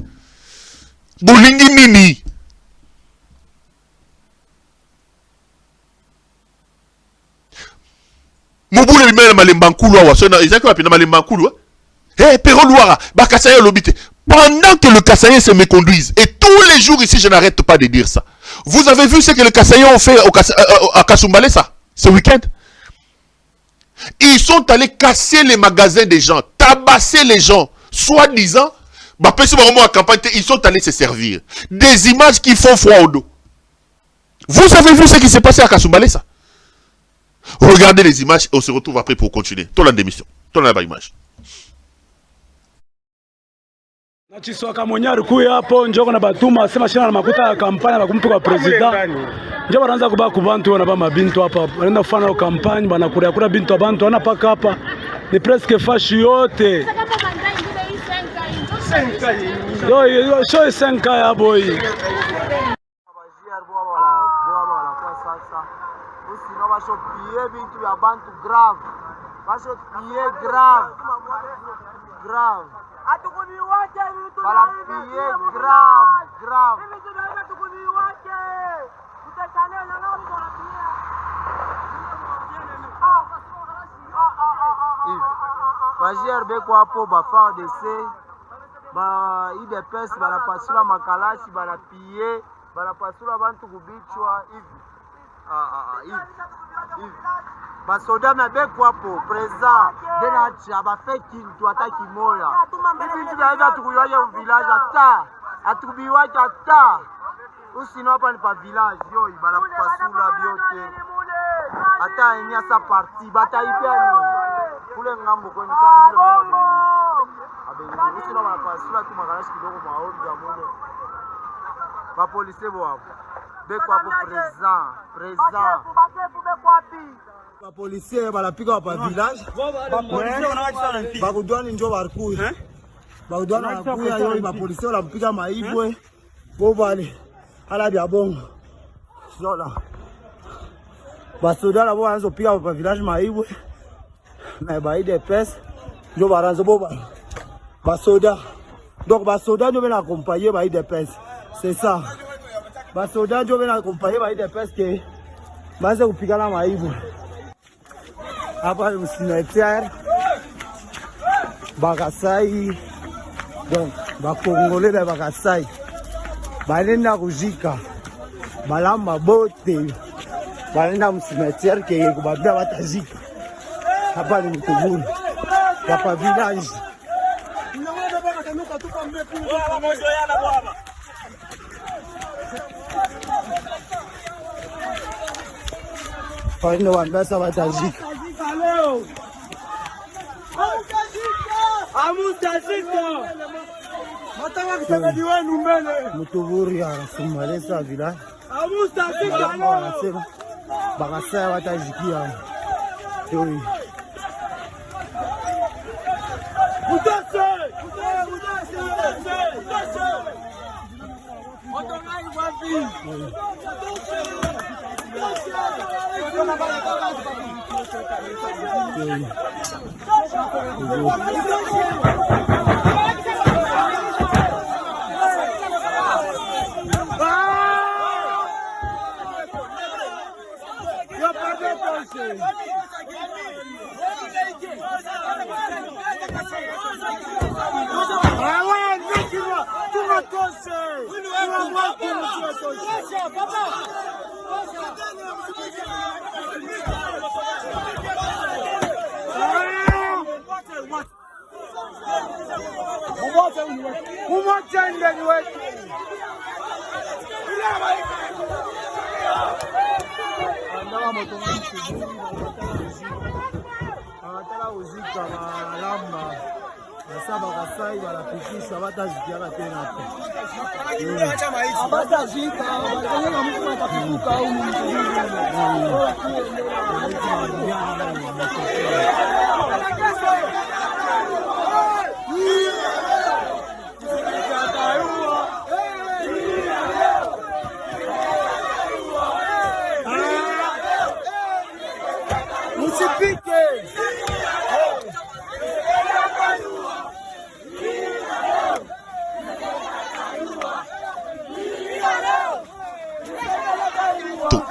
Bolingi nini. Mobule limele malembankulu awa. Ezaki wapina malembankulu. Eh, Péro Loira, bakasaye lobite. Pendant que le Kassaïen se méconduise, et tous les jours ici, je n'arrête pas de dire ça. Vous avez vu ce que les Kassaïens ont fait à Kasumbalé, ça, ce week-end? Ils sont allés casser les magasins des gens, tabasser les gens, soi-disant, ils sont allés se servir. Des images qui font froid au dos. Vous avez vu ce qui s'est passé à Kasumbalé, ça? Regardez les images et on se retrouve après pour continuer. Tout la démission, tout la image. Chiswaka mwenye alikuya hapo njoko na batuma sema shina na makuta ya kampanya na kumtuka president. Njoo wanaanza kubaka kubantu wana ba mabintu hapa. Wanaenda kufanya kampanya bana kura bintu abantu wana paka hapa. Ni presque fashi yote. 5 yo show 5 ya boy. Sinon va chopier bintu ya bantu grave. Va chopier grave. Para piller grave. Bajier beko hapo bafar dese ba IDPS bana pasula makalashi bana piller bana pasula bantu kubichwa hivi. Basoda na beko hapo président dena cha ba feki mtu ataki moya. Hivi tunaweza tukuyoje mu village ata atubiwaje ata. Usino hapa ni pa village yo ibala pasula biote. Ata enya sa parti bataipeni. Kule ngambo kwa nisanga ile. Abe usino bana pasula tu makalashi kidogo maombi ya Mungu. Ba police bo hapo. Beko hapo président. Ba policier balapika pa village. Ba kudwani njo barkuya. Ba kudwani barkuya yo ba policier balapika maibwe. Bo bale ala bya bongo. Zola. Ba soda la bo anzo pika pa village maibwe. Na ba IDPS njo baranzo bo ba. Ba soda. Donc ba soda njo bena accompagner ba IDPS. C'est ça. Ba soda njo bena accompagner ba IDPS que baze kupika la maibwe. Hapa ni cimetière Bakasai, donc Bakongolais de Bakasai, Balenda Rujika, Balamba Bote, Balenda cimetière qui est Kubabia Batajika. Hapa ni Mutubuni, Papa village. Balenda Wambasa Batajika. Mutuburi anasumalesa village. Anasema Bakasai watajikia. Mutase!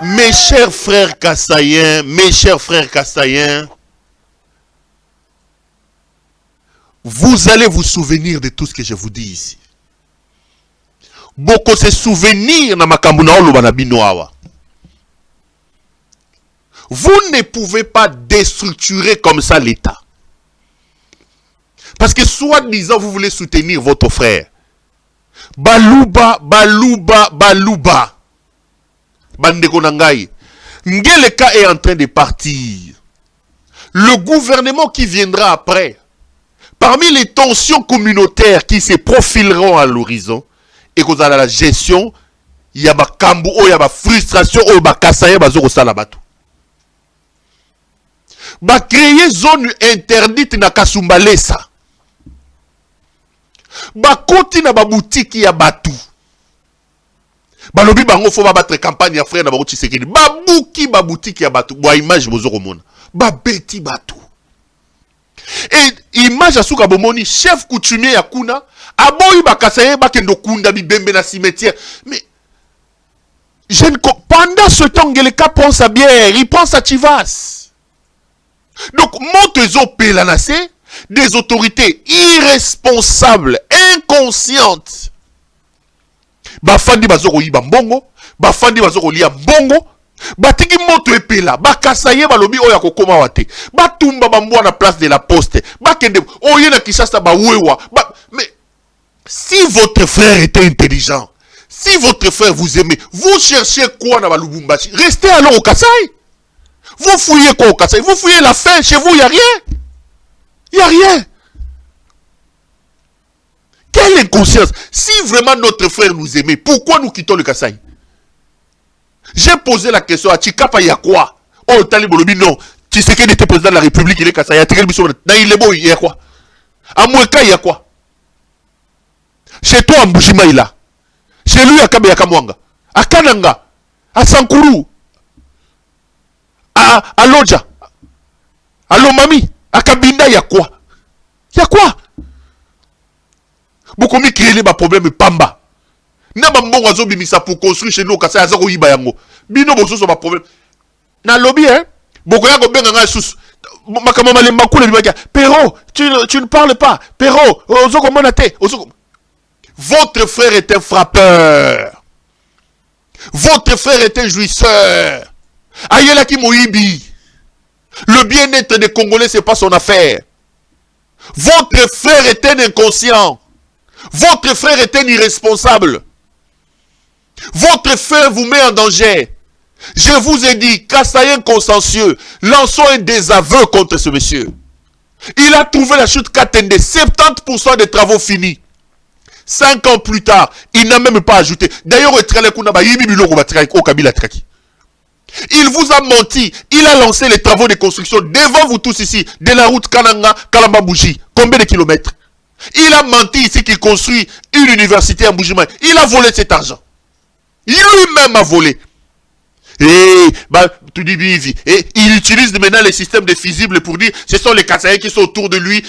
Mes chers frères Kassaïens, vous allez vous souvenir de tout ce que je vous dis ici. Beaucoup se souvenir na makambuna olo banabinoawa. Vous ne pouvez pas déstructurer comme ça l'État. Parce que soi-disant vous voulez soutenir votre frère. Baluba. Bandeko Nangai. Ngeleka est en train de partir. Le gouvernement qui viendra après, parmi les tensions communautaires qui se profileront à l'horizon, et qu'on a la gestion, il y a ma kambu, il y a ma frustration, il y a ma kassaye, bazoko salabatu. Ba créer zone interdite na Kasumbalesa. Ba koti na ba boutique ya batu. Balobi bango faut battre campagne ya frère na ba Tshisekedi. Ba buki ba boutique ya batu. Ba image bozoko mona. Ba beti batu. Et image asuka bomoni chef coutumier ya kuna aboyi ba kasaye ba kendo kunda bibembe na cimetière. Mais je ne pendant ce temps Ngeleka pense à bière, il pense à Chivas. Donc, montezo pelanacé, des autorités irresponsables, inconscientes. Bafandi bazoko yiba mbongo, bafandi bazoko lia mbongo, batiki moto epela, bakasaye balobi oya kokoma wate, batumba bambwa na place de la poste, bakende, oye na Kishasa bawewa, mais si votre frère était intelligent, si votre frère vous aimait, vous cherchez quoi dans Lubumbashi? Restez alors au Kasaï. Vous fouillez quoi au Kasaï? Vous fouillez la faim, chez vous, il n'y a rien. Il n'y a rien. Quelle inconscience. Si vraiment notre frère nous aimait, pourquoi nous quittons le Kasaï? J'ai posé la question à Chikapa, il y a quoi? Oh, Talibolobi, non. Tshisekedi était président de la République, il est Kasaï. Il y a quoi? À Moueka, il y a quoi? Chez toi, à Mbujima, il a. Chez lui, à Kabe, à Kamwanga. À Kananga. À Sankuru. À Lodja, à Lomami, à Kabinda, il y a quoi? Il y a quoi? Beaucoup de créer les problèmes pamba. N'a pas bon oiseau bimisa pour construire chez nous, Kasa Azaro Ibayango. Bino bosso sur ma problème. N'a lobby, hein? Beaucoup y'a combien de sous. Makamama les makule bibaga. Pero, tu ne parles pas. Pero, ozo comment on a été? Votre frère est un frappeur. Votre frère est un jouisseur. Ayelaki Moïbi. Le bien-être des Congolais, ce n'est pas son affaire. Votre frère est un inconscient. Votre frère est un irresponsable. Votre frère vous met en danger. Je vous ai dit, Kassaïen consciencieux, lançons un désaveu contre ce monsieur. Il a trouvé la chute Katende, 70% des travaux finis. 5 ans plus tard, il n'a même pas ajouté. D'ailleurs, il vous a menti. Il a lancé les travaux de construction devant vous tous ici, de la route Kananga, Kalamba-Bougie. Combien de kilomètres? Il a menti ici qu'il construit une université à Boujima. Il a volé cet argent. Lui-même a volé. Et tu dis Bivi. Et il utilise maintenant les systèmes de fusibles pour dire ce sont les Kassaïens qui sont autour de lui.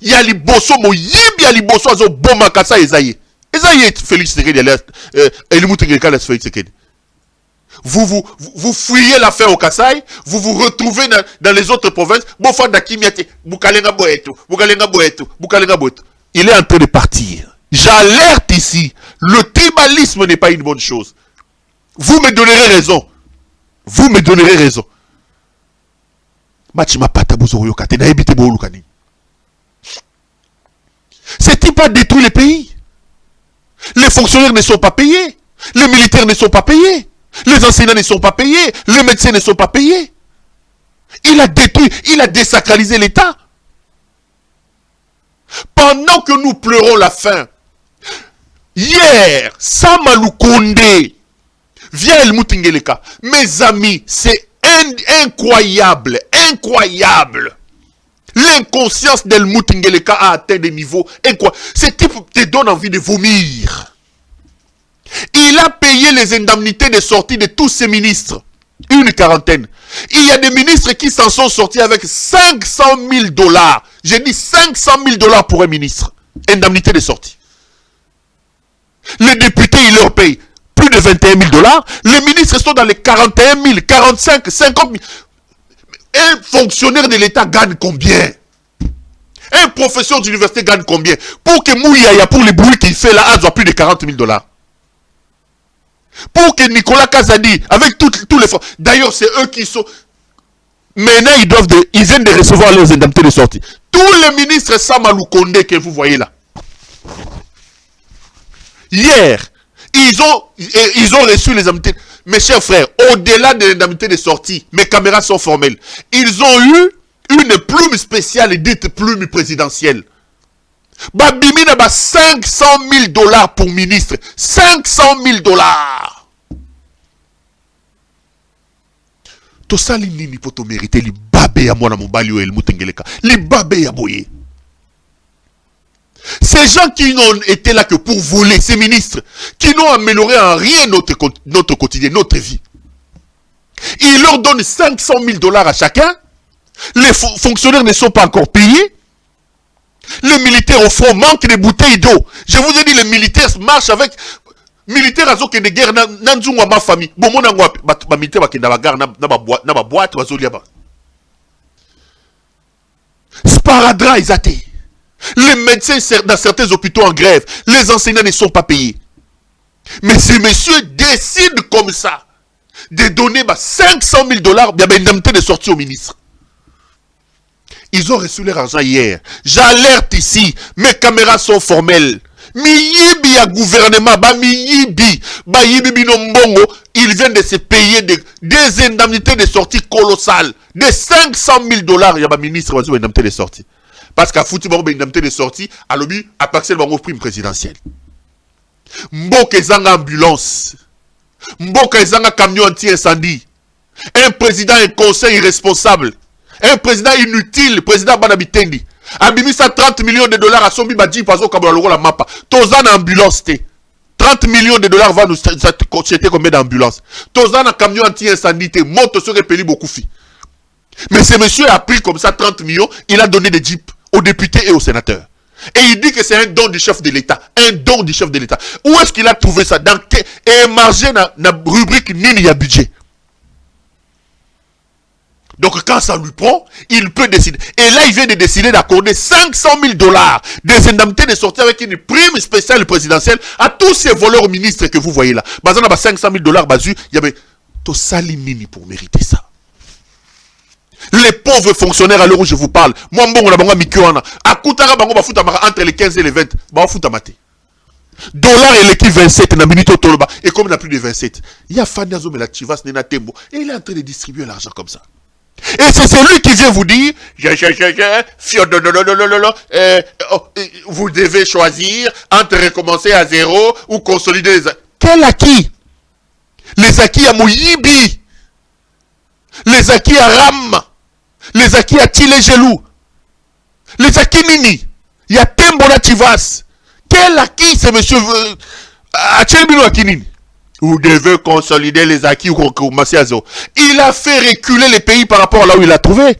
Il y a les bosso, il y a les bosso, ils ont bon Kassa Ezaïe. Ezaïe, Félix Tshisekedi, Félix Tshisekedi. Vous fouillez l'affaire au Kassai, vous vous retrouvez dans les autres provinces. Il est en train de partir. J'alerte ici. Le tribalisme n'est pas une bonne chose. Vous me donnerez raison. Vous me donnerez raison. Ce type a détruit les pays. Les fonctionnaires ne sont pas payés. Les militaires ne sont pas payés. Les enseignants ne sont pas payés. Les médecins ne sont pas payés. Il a détruit, il a désacralisé l'État. Pendant que nous pleurons la faim, hier, Samalou Kondé via El Moutingeleka. Mes amis, c'est incroyable, incroyable. L'inconscience d'El Moutingeleka a atteint des niveaux incroyables. Ce type te donne envie de vomir. Il a payé les indemnités de sortie de tous ses ministres. Une quarantaine. Il y a des ministres qui s'en sont sortis avec 500 000 $. J'ai dit 500 000 $ pour un ministre. Indemnité de sortie. Les députés, ils leur payent plus de 21 000 $. Les ministres sont dans les 41 000, 45 000, 50 000. Un fonctionnaire de l'État gagne combien? Un professeur d'université gagne combien? Pour que Mouyaya, pour les bruits qu'il fait là, soit plus de 40 000 $. Pour que Nicolas Kazadi, avec tous les fonds, d'ailleurs c'est eux qui sont, maintenant ils viennent de recevoir leurs indemnités de sortie. Tous les ministres Samalou Kondé que vous voyez là, hier, ils ont reçu les indemnités. Mes chers frères, au-delà de l'indemnité de sortie, mes caméras sont formelles. Ils ont eu une plume spéciale dite plume présidentielle. Babimina ba 500 000 $ pour ministre. 500 000 $. To sali nini poto mériter li babé à moi na mobali ou El Moutingeleka. Li babé à boye. Ces gens qui n'ont été là que pour voler, ces ministres, qui n'ont amélioré en rien notre quotidien, notre vie. Ils leur donnent 500 000 $ à chacun. Les fonctionnaires ne sont pas encore payés. Les militaires au front manquent de bouteilles d'eau. Je vous ai dit, les militaires marchent avec... Militaires azo ke de guerre nanzungu ma famille. Bon mon angwa ba militaire ba kenda ba gare na ba boîte ba zolia ba. Sparadrap ils athées. Les médecins dans certains hôpitaux en grève, les enseignants ne sont pas payés. Mais ces messieurs décident comme ça de donner 500 000 $, bien indemnité de sortie au ministre. Ils ont reçu leur argent hier. J'alerte ici, mes caméras sont formelles. Miyibi à gouvernement, miyibi nombongo, ils viennent de se payer des indemnités de sortie colossales, de 500 000 $. Il y a un ministre qui a une indemnité de sortie. Parce qu'à foutu, il y a une indemnité de sortie, à l'objet, à partir de la prime présidentielle. Mboka ezanga ambulance, Mboka ezanga camion anti-incendie, un président, un conseil irresponsable, un président inutile, président Banabitendi. Abimisa 30 millions de $ à Sombi Badji Pazo Kabaloro la mapa. Tozan ambulance te. 30 millions de $ va nous acheter combien d'ambulances. Tozan un camion anti-incendie te. Monte sur repeli beaucoup fi. Mais ce monsieur a pris comme ça 30 millions. Il a donné des jeeps aux députés et aux sénateurs. Et il dit que c'est un don du chef de l'État. Un don du chef de l'État. Où est-ce qu'il a trouvé ça? Dans et margé dans la rubrique Nini ya budget. Donc quand ça lui prend, il peut décider. Et là, il vient de décider d'accorder 500 000 $ des indemnités de sortie avec une prime spéciale présidentielle à tous ces voleurs ministres que vous voyez là. Bazan a 500 000 $, bazu, il y avait to salimini pour mériter ça. Les pauvres fonctionnaires à l'heure où je vous parle, moi, on a bango mikyoana. À Koutara bango ba futa entre les 15 et les 20, ba futa maté. Dollar et l'équipe 27 na minute toloba et comme il n'a plus de 27, il y a Fanyazo Melativas Nena Tembo et il est en train de distribuer l'argent comme ça. Et c'est celui qui vient vous dire, vous devez choisir entre recommencer à zéro ou consolider les acquis. Quel acquis? Les acquis à Moyibi, les acquis à Ram, les acquis à Tilegelou, les acquis Nini, il y a Tembola Tivas. Quel acquis ce monsieur à Tchelbino Akinini? Vous devez consolider les acquis ou recommencer à zéro. Il a fait reculer les pays par rapport à là où il a trouvé.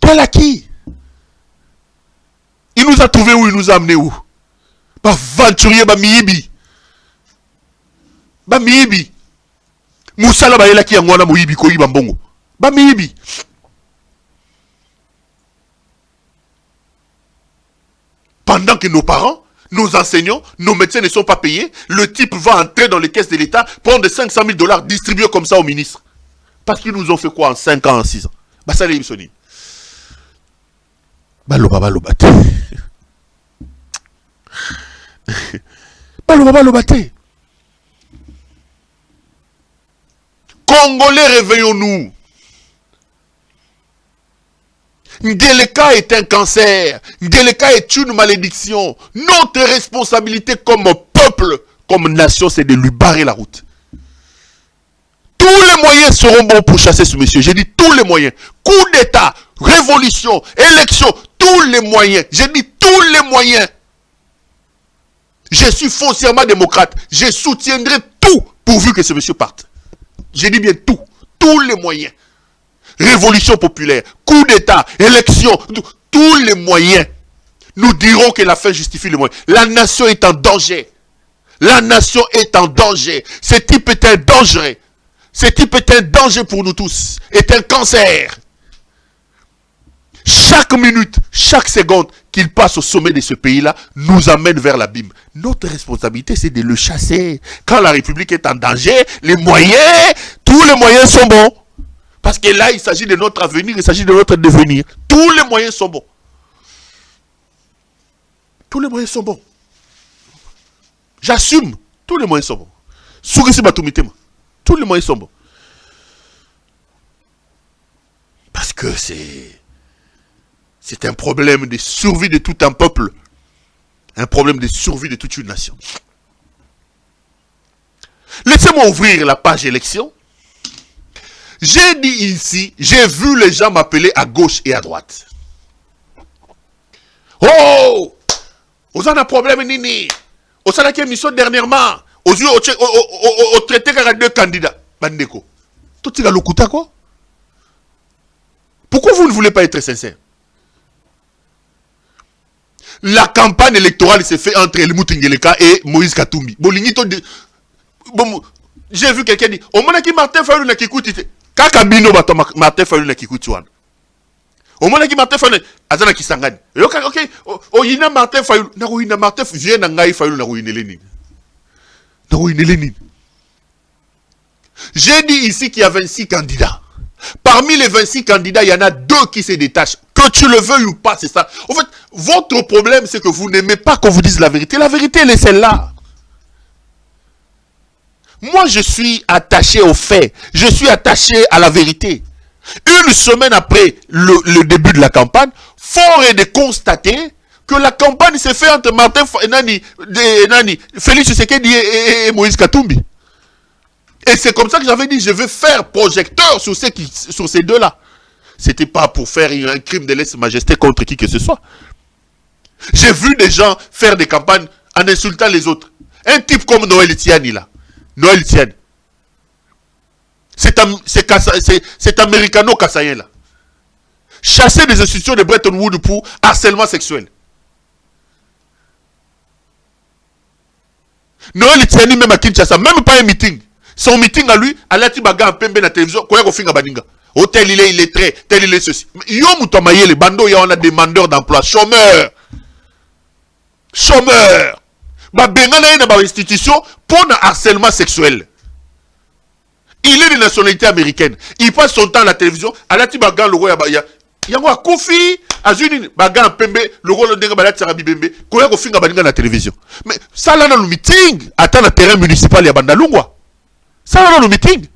Quel acquis? Il nous a trouvé où? Il nous a amené où? Bah, venturier, bah, miibi. Bah, miibi. Moussala, bah, il a qui a mouana mouibi, koi, bambongo. Bah, miibi. Pendant que nos parents, nos enseignants, nos médecins ne sont pas payés, le type va entrer dans les caisses de l'État, prendre 500 000 $, distribuer comme ça au ministre. Parce qu'ils nous ont fait quoi en 5 ans, en 6 ans? Bah, ça, les Ibsoni. Baloba, baloba, te. Baloba, baloba, te. Congolais, réveillons-nous. Ngeleka est un cancer. Ngeleka est une malédiction. Notre responsabilité comme peuple, comme nation, c'est de lui barrer la route. Tous les moyens seront bons pour chasser ce monsieur. J'ai dit tous les moyens. Coup d'État, révolution, élection, tous les moyens. J'ai dit tous les moyens. Je suis foncièrement démocrate. Je soutiendrai tout pourvu que ce monsieur parte. J'ai dit bien tout. Tous les moyens. Révolution populaire, coup d'État, élection, tous les moyens. Nous dirons que la fin justifie les moyens. La nation est en danger. La nation est en danger. Ce type est un danger. Ce type est un danger pour nous tous. Est un cancer. Chaque minute, chaque seconde qu'il passe au sommet de ce pays-là, nous amène vers l'abîme. Notre responsabilité, c'est de le chasser. Quand la République est en danger, les moyens, tous les moyens sont bons. Parce que là, il s'agit de notre avenir, il s'agit de notre devenir. Tous les moyens sont bons. Tous les moyens sont bons. J'assume. Tous les moyens sont bons. Tous les moyens sont bons. Parce que c'est un problème de survie de tout un peuple. Un problème de survie de toute une nation. Laissez-moi ouvrir la page élection. J'ai dit ici, j'ai vu les gens m'appeler à gauche et à droite. Oh! Vous avez un problème, Nini. Vous avez une mission dernièrement. Vous avez traité 42 candidats. Bandeko. Tout est le quoi? Pourquoi vous ne voulez pas être sincère? La campagne électorale s'est faite entre Helmut Ngeleka et Moïse Katumbi. J'ai vu quelqu'un dire, au moins qui Martin Fayulu n'a qu'écoute. Kaka bino bato Martin Fayulu na kikuti wana. Omona ki Martin Fayulu azana kisangani. OK, oyina Martin Fayulu na oyina Martin vient na ngai Fayulu na oyinele nini. Na oyinele nini. J'ai dit ici qu'il y a 26 candidats. Parmi les 26 candidats, il y en a 2 qui se détachent. Que tu le veuilles ou pas, c'est ça. En fait, votre problème, c'est que vous n'aimez pas qu'on vous dise la vérité. La vérité, elle est celle-là. Moi, je suis attaché aux faits. Je suis attaché à la vérité. Une semaine après le début de la campagne, fort est de constater que la campagne s'est faite entre Martin Félix Tshisekedi et Moïse Katumbi. Et c'est comme ça que j'avais dit, je vais faire projecteur sur ces deux-là. C'était pas pour faire un crime de lèse-majesté contre qui que ce soit. J'ai vu des gens faire des campagnes en insultant les autres. Un type comme Noël Tiani là. Noël Tiani. C'est américano-kassayen là. Chasser des institutions de Bretton Woods pour harcèlement sexuel. Noël Tiani même à Kinshasa, même pas un meeting. Son meeting à lui, à la tibaga en pembe na télévision, quoi qu'on finga baninga. Oh tel il est très, tel il est ceci. Yo mutamaye les bandos, on a demandeurs d'emploi, chômeurs. Chômeurs. Ba bengana na ba institution pour un harcèlement sexuel. Il est de nationalité américaine. Il passe son temps à la télévision. À la tibaga le roi ya yango Kofi azuni baga en pembe le roi le denga ba la tsarabi bembe ko ya ko finga baninga na télévision. Mais ça là dans le meeting, attends le terrain municipal ya Bandalungwa. Ça là dans le meeting.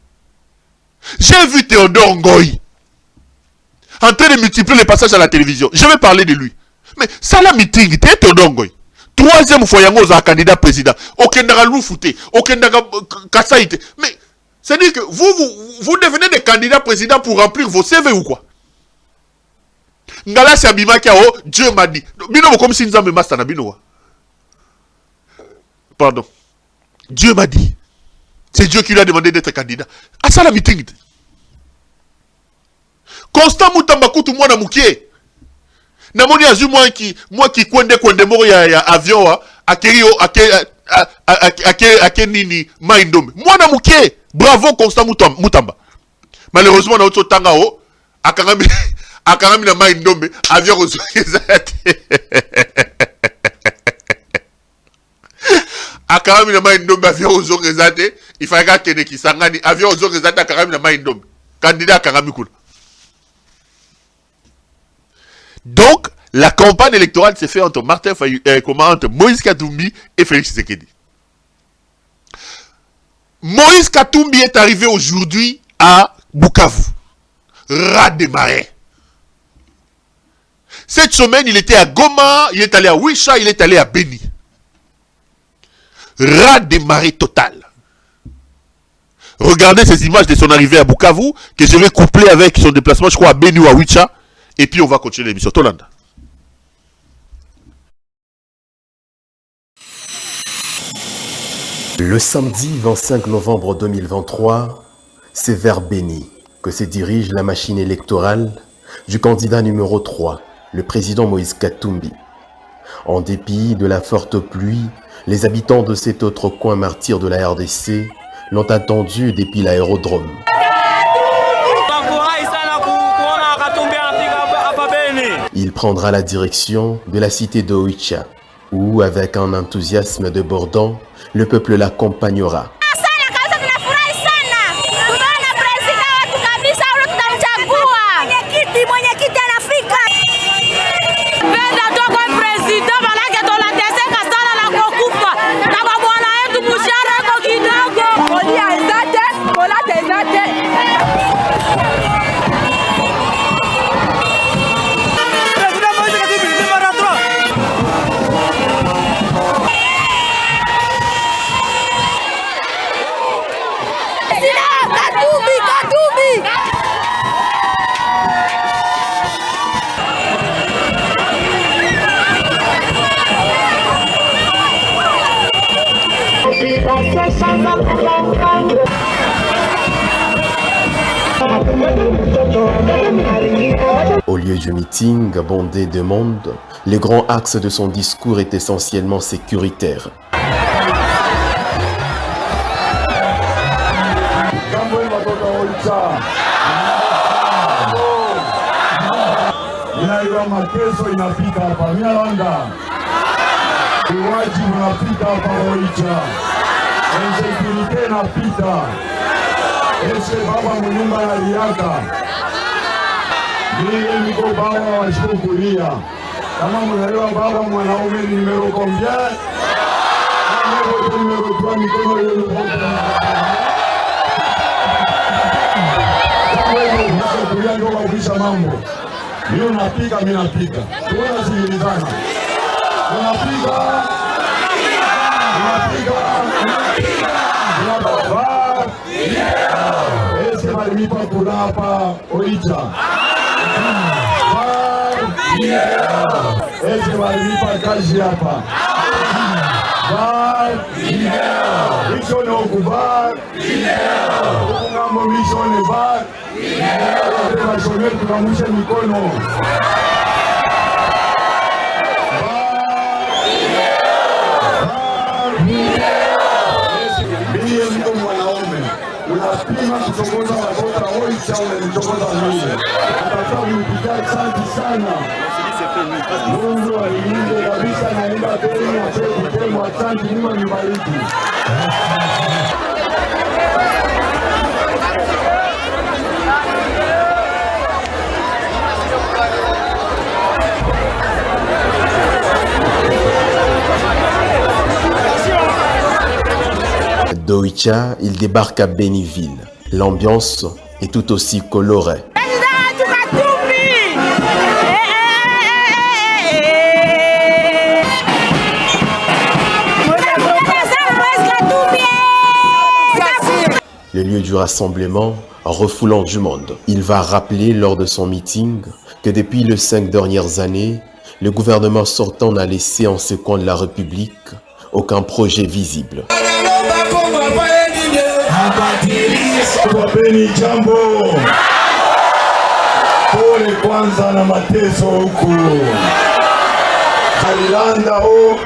J'ai vu Théodore Ngoï en train de multiplier les passages à la télévision. Je vais parler de lui. Mais ça là meeting, Théodore Ngoï. Troisième fois yango za candidat président. Okendaka Loufouté, Okendaka Kassaïté. Mais c'est-à-dire que vous devenez des candidats présidents pour remplir vos CV ou quoi? Ngala Sabima Kao, Dieu m'a dit. Bino comme si nous avons master na bino. Pardon. Dieu m'a dit. C'est Dieu qui lui a demandé d'être candidat. À ça la meeting. Constant Mutamba kutu mwana mukie. Namoni azu moi qui kwende moro ya avion wa ake nini maindome. Mwana mukie. Bravo Constant Mutamba. Malheureusement na auto tanga o akangami na maindome avion ozokeza te. Akarami na maindome avion ozokeza te. Il fallait que kisangani avion ozokeza te akarami na maindome. Candidat akarami kula. Donc, la campagne électorale s'est faite entre entre Moïse Katumbi et Félix Tshisekedi. Moïse Katumbi est arrivé aujourd'hui à Bukavu. Ras de marée. Cette semaine, il était à Goma, il est allé à Wisha, il est allé à Beni. Ras de marée totale. Regardez ces images de son arrivée à Bukavu, que je vais coupler avec son déplacement, je crois, à Beni ou à Wisha. Et puis on va continuer l'émission. Tolanda. Le samedi 25 novembre 2023, c'est vers Beni que se dirige la machine électorale du candidat numéro 3, le président Moïse Katumbi. En dépit de la forte pluie, les habitants de cet autre coin martyr de la RDC l'ont attendu depuis l'aérodrome. Il prendra la direction de la cité de Oicha, où, avec un enthousiasme débordant, le peuple l'accompagnera. Au lieu du meeting bondé de monde, le grand axe de son discours est essentiellement sécuritaire. Ese baba munyumba aliaka. Mimi niko baba wa shukulia. Kama mnaelewa baba mwanaume ni numero combien? Numero 3 mikono yenu. Shukulia ndio kabisa mambo. Mimi napika, mimi napika. Tunasikilizana. Unapika. Ese malimipa kulapa Oicha. Ese malimipa kazi hapa. Mission okubar. Ngamo mission ebar. Tunashonea tukamusha mikono. Unapima kutongoza watoto Oicha unanitongoza mimi. Nataka unipigia asante sana. Mungu alinde kabisa na niba tena tena asante Mungu anibariki. D'Oicha, il débarque à Béniville. L'ambiance est tout aussi colorée. Le lieu du rassemblement refoulant du monde. Il va rappeler lors de son meeting que depuis les 5 dernières années, le gouvernement sortant n'a laissé en ce coin de la République aucun projet visible. Wapeni jambo pole kwanza na mateso huku Kalilanda ho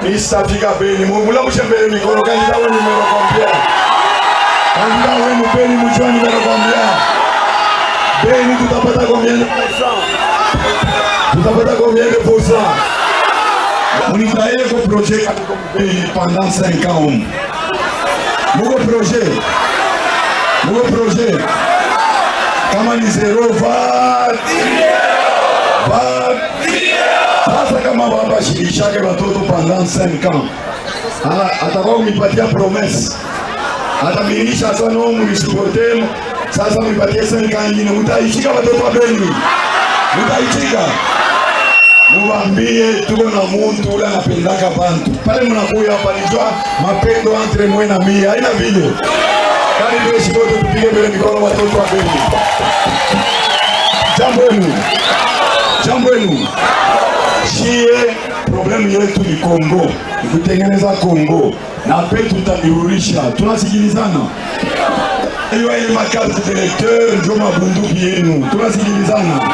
nisafika Beni mungula mshembele mikono kanisa wenu nimekwambia kanisa wenu Beni mjua nimekwambia Beni tutapata combien de pourcent tutapata combien de pourcent munitaye ko projet katika Beni pendant 5 ans Mon projet, kama ni zero VAT, sasa kama baba shirishake watoto pendant 5 ans, atakuwa unipatia promesse, atamilisha sana munisipotem, sasa munipatie 5 ans ingine, mutaishika watoto wa Beni, mutaishika. Muambie tuko na muntu ule anapendaka bantu. Pale mnakuya hapa nijua mapendo entre mwe na mie. Haina vile. Kani ndio shiboto tupige mbele mikono watoto wa Beni. Jambo wenu. Shie problemu yetu ni Kongo. Ni kutengeneza Kongo. Na petu tutabirurisha. Tunasikilizana. Iyo ile makarte d'électeur ndio mabunduki yenu. Tunasikilizana.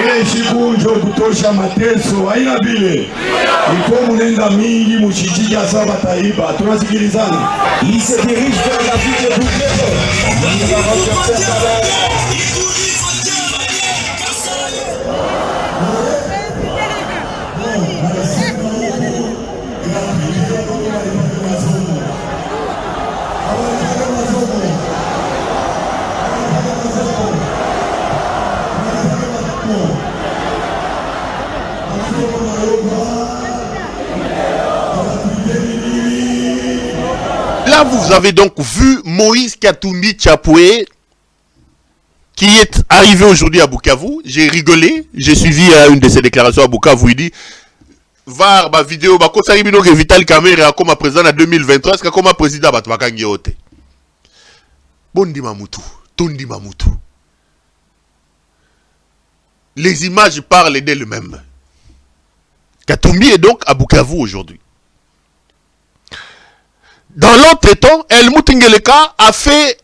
Ile siku njo kutosha mateso, haina vile. Ipo munenda mingi mushijiki asaba taiba, tunasikilizana. Il se dirige vers la ville de Bukavu. Là, vous avez donc vu Moïse Katumbi Tchapoué qui est arrivé aujourd'hui à Bukavu. J'ai rigolé, j'ai suivi une de ses déclarations à Bukavu. Il dit VAR, ma vidéo, ma cosa ribino que Vital Kamerhe comme président en 2023, est-ce que comme président Batwakangi Ote Bondi Mamoutou, Tondi Mamoutou. Les images parlent d'elles-mêmes. Katumbi est donc à Bukavu aujourd'hui. Dans l'autre temps, Helmut Ngeleka a fait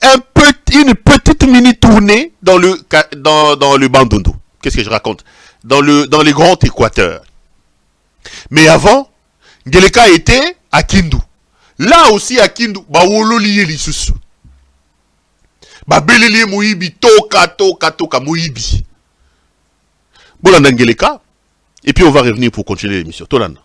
une petite mini-tournée dans le Bandundu. Qu'est-ce que je raconte? Dans les grands Équateurs. Mais avant, Ngeleka était à Kindu. Là aussi à Kindu, Bawololiye lisusu. Babeleliye Moïbi, toka Moïbi. Bolanda Ngeleka. Et puis on va revenir pour continuer l'émission. Tolanda.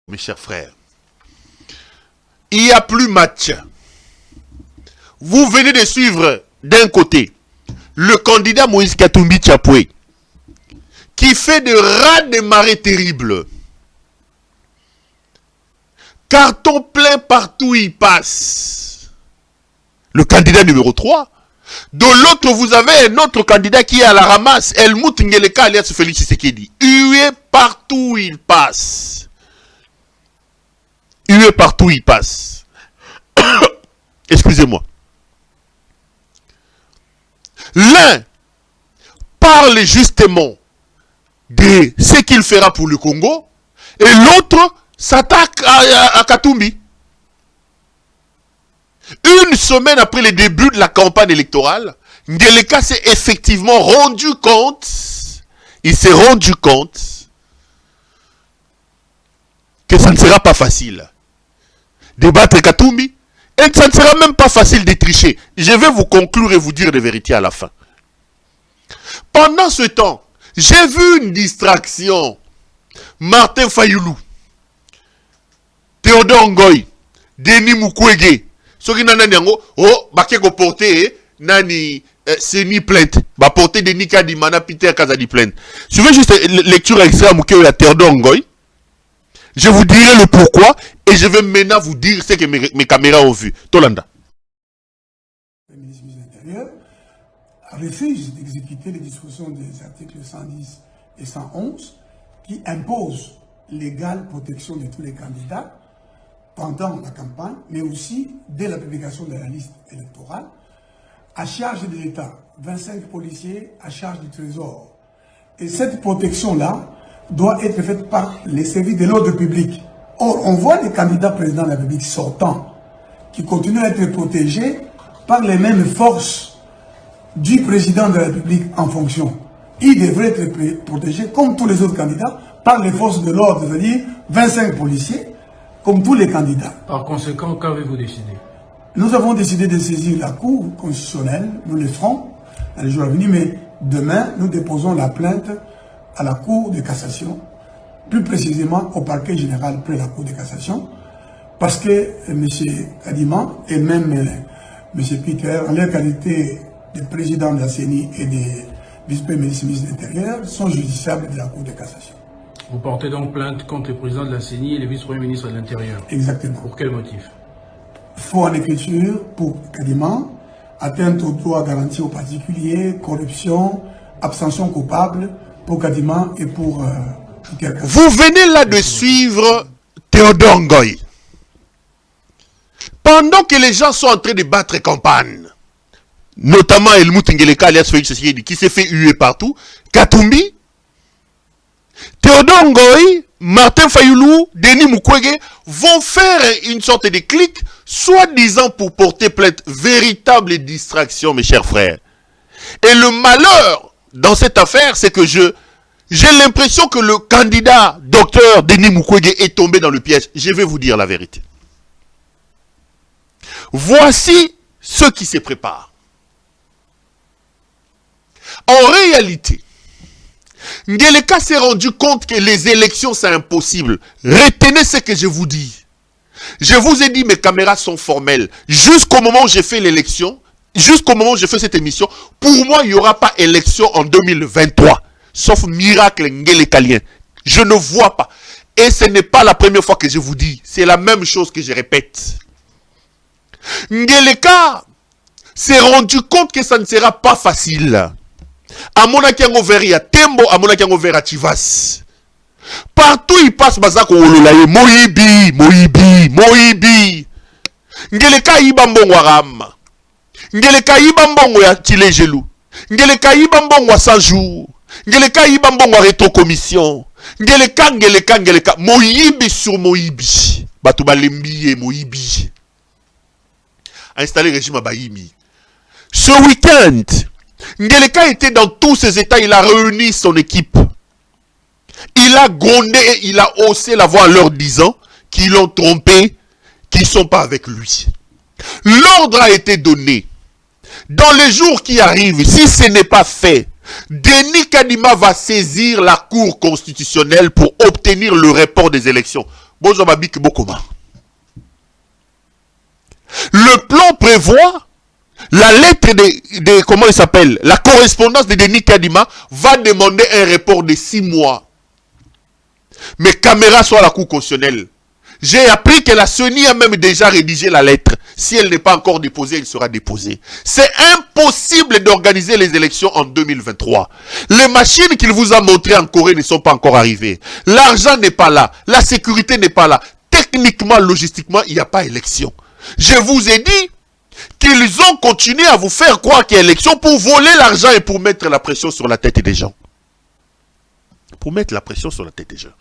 Mes chers frères, il n'y a plus match. Vous venez de suivre d'un côté le candidat Moïse Katumbi Tchapoué qui fait de raz-de-marée terribles. Carton plein partout où il passe. Le candidat numéro 3, De l'autre, vous avez un autre candidat qui est à la ramasse, Helmut Ngeleka alias Félix Tshisekedi. Hué partout où il passe. Hué partout où il passe. Excusez-moi. L'un parle justement de ce qu'il fera pour le Congo et l'autre s'attaque à Katumbi. Une semaine après le début de la campagne électorale, Ngeleka s'est effectivement rendu compte, il s'est rendu compte que ça ne sera pas facile de battre Katumbi et ça ne sera même pas facile de tricher. Je vais vous conclure et vous dire la vérité à la fin. Pendant ce temps, j'ai vu une distraction. Martin Fayoulou, Théodore Ngoy, Denis Mukwege, ceux qui n'ont pas porté nani semi plainte, va porter Denis Kadimana, Peter Kazadi plainte. Je vais juste lecture extrême que la Théodore Ngoy. Je vous dirai le pourquoi et je vais maintenant vous dire ce que mes caméras ont vu. Tolanda. Le ministre de l'Intérieur refuse d'exécuter les dispositions des articles 110 et 111 qui imposent l'égale protection de tous les candidats pendant la campagne, mais aussi dès la publication de la liste électorale, à charge de l'État, 25 policiers à charge du Trésor. Et cette protection-là doit être faite par les services de l'ordre public. Or, on voit les candidats présidents de la République sortants qui continuent à être protégés par les mêmes forces du président de la République en fonction. Ils devraient être protégés, comme tous les autres candidats, par les forces de l'ordre, c'est-à-dire 25 policiers, comme tous les candidats. Par conséquent, qu'avez-vous décidé? Nous avons décidé de saisir la Cour constitutionnelle, nous le ferons dans les jours à venir, mais demain, nous déposons la plainte à la Cour de cassation, plus précisément au parquet général près de la Cour de cassation, parce que M. Kadima et même M. Peter, en leur qualité de président de la CENI et de vice-premier ministre de l'Intérieur, sont justiciables de la Cour de cassation. Vous portez donc plainte contre le président de la CENI et le vice-premier ministre de l'Intérieur. Exactement. Pour quel motif? Faux en écriture pour Kadima, atteinte aux droits garantis aux particuliers, corruption, abstention coupable pour Kadima et pour Peter. Vous venez là de suivre Théodore Ngoy. Pendant que les gens sont en train de battre campagne, notamment Helmut Ngeleka alias Félix Tshisekedi qui s'est fait huer partout, Katumbi, Théodore Ngoy, Martin Fayoulou, Denis Mukwege vont faire une sorte de clic, soi-disant pour porter plainte. Véritable distraction, mes chers frères. Et le malheur dans cette affaire, c'est que j'ai l'impression que le candidat docteur Denis Mukwege est tombé dans le piège. Je vais vous dire la vérité. Voici ce qui se prépare. En réalité, Ngeleka s'est rendu compte que les élections c'est impossible. Retenez ce que je vous dis. Je vous ai dit mes caméras sont formelles. Jusqu'au moment où j'ai fait l'élection, jusqu'au moment où j'ai fait cette émission, pour moi il n'y aura pas élection en 2023. Sauf miracle ngelekalien. Je ne vois pas. Et ce n'est pas la première fois que je vous dis. C'est la même chose que je répète. Ngeleka s'est rendu compte que ça ne sera pas facile. Amonaki yango vers ya Tembo, amonaki yango vers Chivas. Partout il passe bazako ololaye Moyibi, Moyibi, Moyibi. Ngeleka yiba mbongo ram. Ngeleka yiba mbongo ya Tilejelu. Ngeleka yiba mbongo wa 100 jours. Ngeleka yiba mbongo wa rétrocommission. Ngeleka Moyibi sur Moyibi. Batu balembiye Moyibi. Installé régime à Bahimi. Ce week-end, Ngeleka était dans tous ses états, il a réuni son équipe. Il a grondé et il a haussé la voix en leur disant qu'ils l'ont trompé, qu'ils ne sont pas avec lui. L'ordre a été donné. Dans les jours qui arrivent, si ce n'est pas fait, Denis Kadima va saisir la Cour constitutionnelle pour obtenir le report des élections. Bozobabik Bokoma. Le plan prévoit la lettre de comment il s'appelle, la correspondance de Denis Kadima va demander un report de 6 mois. Mes caméras sont à la Cour constitutionnelle. J'ai appris que la CENI a même déjà rédigé la lettre. Si elle n'est pas encore déposée, elle sera déposée. C'est impossible d'organiser les élections en 2023. Les machines qu'il vous a montrées en Corée ne sont pas encore arrivées. L'argent n'est pas là. La sécurité n'est pas là. Techniquement, logistiquement, il n'y a pas élection. Je vous ai dit qu'ils ont continué à vous faire croire qu'il y a élection pour voler l'argent et pour mettre la pression sur la tête des gens. Pour mettre la pression sur la tête des gens.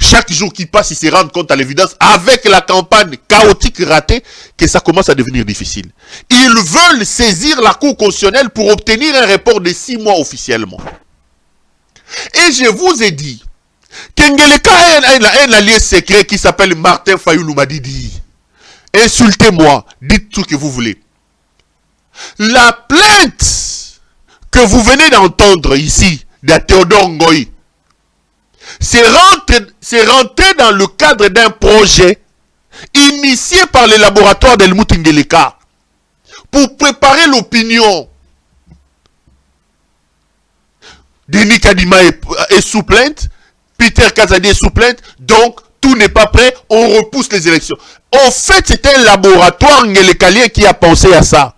Chaque jour qui passe, ils se rendent compte à l'évidence, avec la campagne chaotique ratée, que ça commence à devenir difficile. Ils veulent saisir la Cour constitutionnelle pour obtenir un report de 6 mois officiellement. Et je vous ai dit, Kengeleka a un allié secret qui s'appelle Martin Fayoulou Madidi. Insultez-moi, dites tout ce que vous voulez. La plainte que vous venez d'entendre ici, de Théodore Ngoï, c'est rentré dans le cadre d'un projet initié par le laboratoire d'Helmut Ngeleka pour préparer l'opinion. Denis Kadima est sous plainte, Peter Kazadi est sous plainte, donc tout n'est pas prêt, on repousse les élections. En fait, c'était un laboratoire Ngelekalien qui a pensé à ça.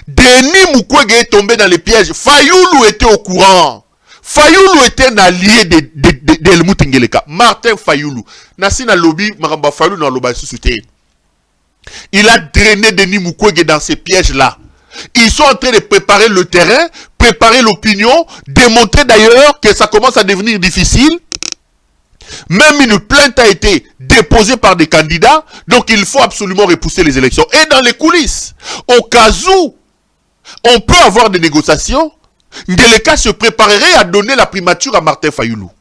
Denis Mukwege est tombé dans les pièges. Fayoulou était au courant. Fayoulou était un allié de Helmut Ngeleka. Martin Fayoulou. Nassina lobby, Maramba Fayoulou dans le société. Il a drainé Denis Mukwege dans ces pièges-là. Ils sont en train de préparer le terrain, préparer l'opinion, démontrer d'ailleurs que ça commence à devenir difficile. Même une plainte a été déposée par des candidats, donc il faut absolument repousser les élections. Et dans les coulisses, au cas où on peut avoir des négociations, Ngeleka se préparerait à donner la primature à Martin Fayoulou.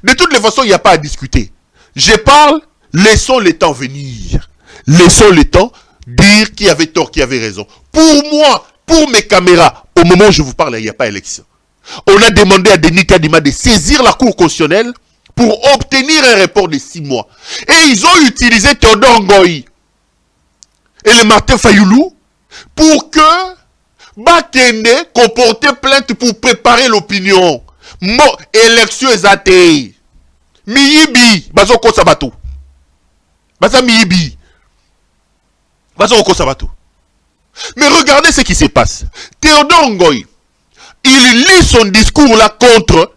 De toutes les façons, il n'y a pas à discuter. Je parle, laissons le temps venir. Laissons le temps dire qui avait tort, qui avait raison. Pour moi, pour mes caméras, au moment où je vous parle, il n'y a pas élection. On a demandé à Denis Kadima de saisir la Cour constitutionnelle pour obtenir un report de 6 mois. Et ils ont utilisé Théodore Ngoï et le Martin Fayoulou pour que Bakende comporte plainte pour préparer l'opinion. Élection exatée. Miyibi, Bazoko Sabato. Baza Miyibi. Bazoko Sabato. Mais regardez ce qui se passe. Théodore Ngoï, il lit son discours là contre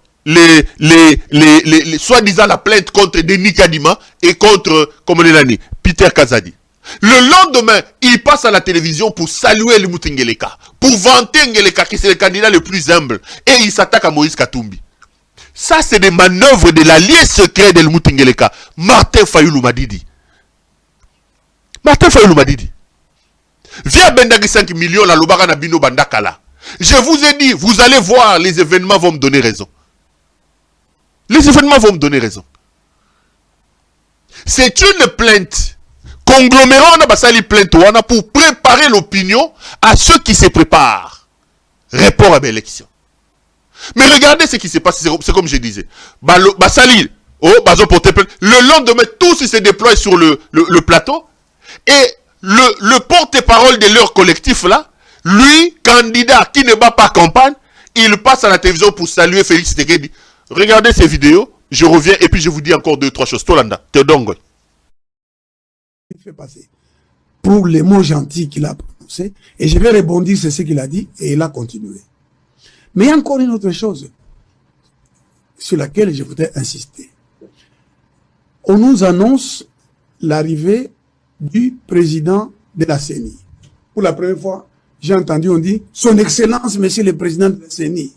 soi-disant la plainte contre Denis Kadima et contre, comme on l'a dit, Peter Kazadi. Le lendemain, il passe à la télévision pour saluer Helmut Ngeleka, pour vanter Ngeleka qui c'est le candidat le plus humble, et il s'attaque à Moïse Katumbi. Ça, c'est des manœuvres de l'allié secret d'Helmut Ngeleka, Martin Fayoulou Madidi. Martin Fayoulou Madidi. Via Bendagi 5 millions, la Lobara Nabino Bandakala. Je vous ai dit, vous allez voir, les événements vont me donner raison. Les événements vont me donner raison. C'est une plainte. Conglomérant, on a basali plainte pour préparer l'opinion à ceux qui se préparent. Rapport à l'élection. Mais regardez ce qui s'est passé, c'est comme je disais. Basali, le lendemain, tous ils se déploient sur le plateau. Et le porte-parole de leur collectif là, lui, candidat qui ne bat pas campagne, il passe à la télévision pour saluer Félix Tshisekedi. Regardez ces vidéos, je reviens et puis je vous dis encore 2-3 choses. Tolanda, Théodore Ngoï. Il fait passer pour les mots gentils qu'il a prononcés, et je vais rebondir sur ce qu'il a dit, et il a continué. Mais il y a encore une autre chose sur laquelle je voudrais insister. On nous annonce l'arrivée du président de la CENI. Pour la première fois, j'ai entendu, on dit, son excellence, monsieur le président de la CENI.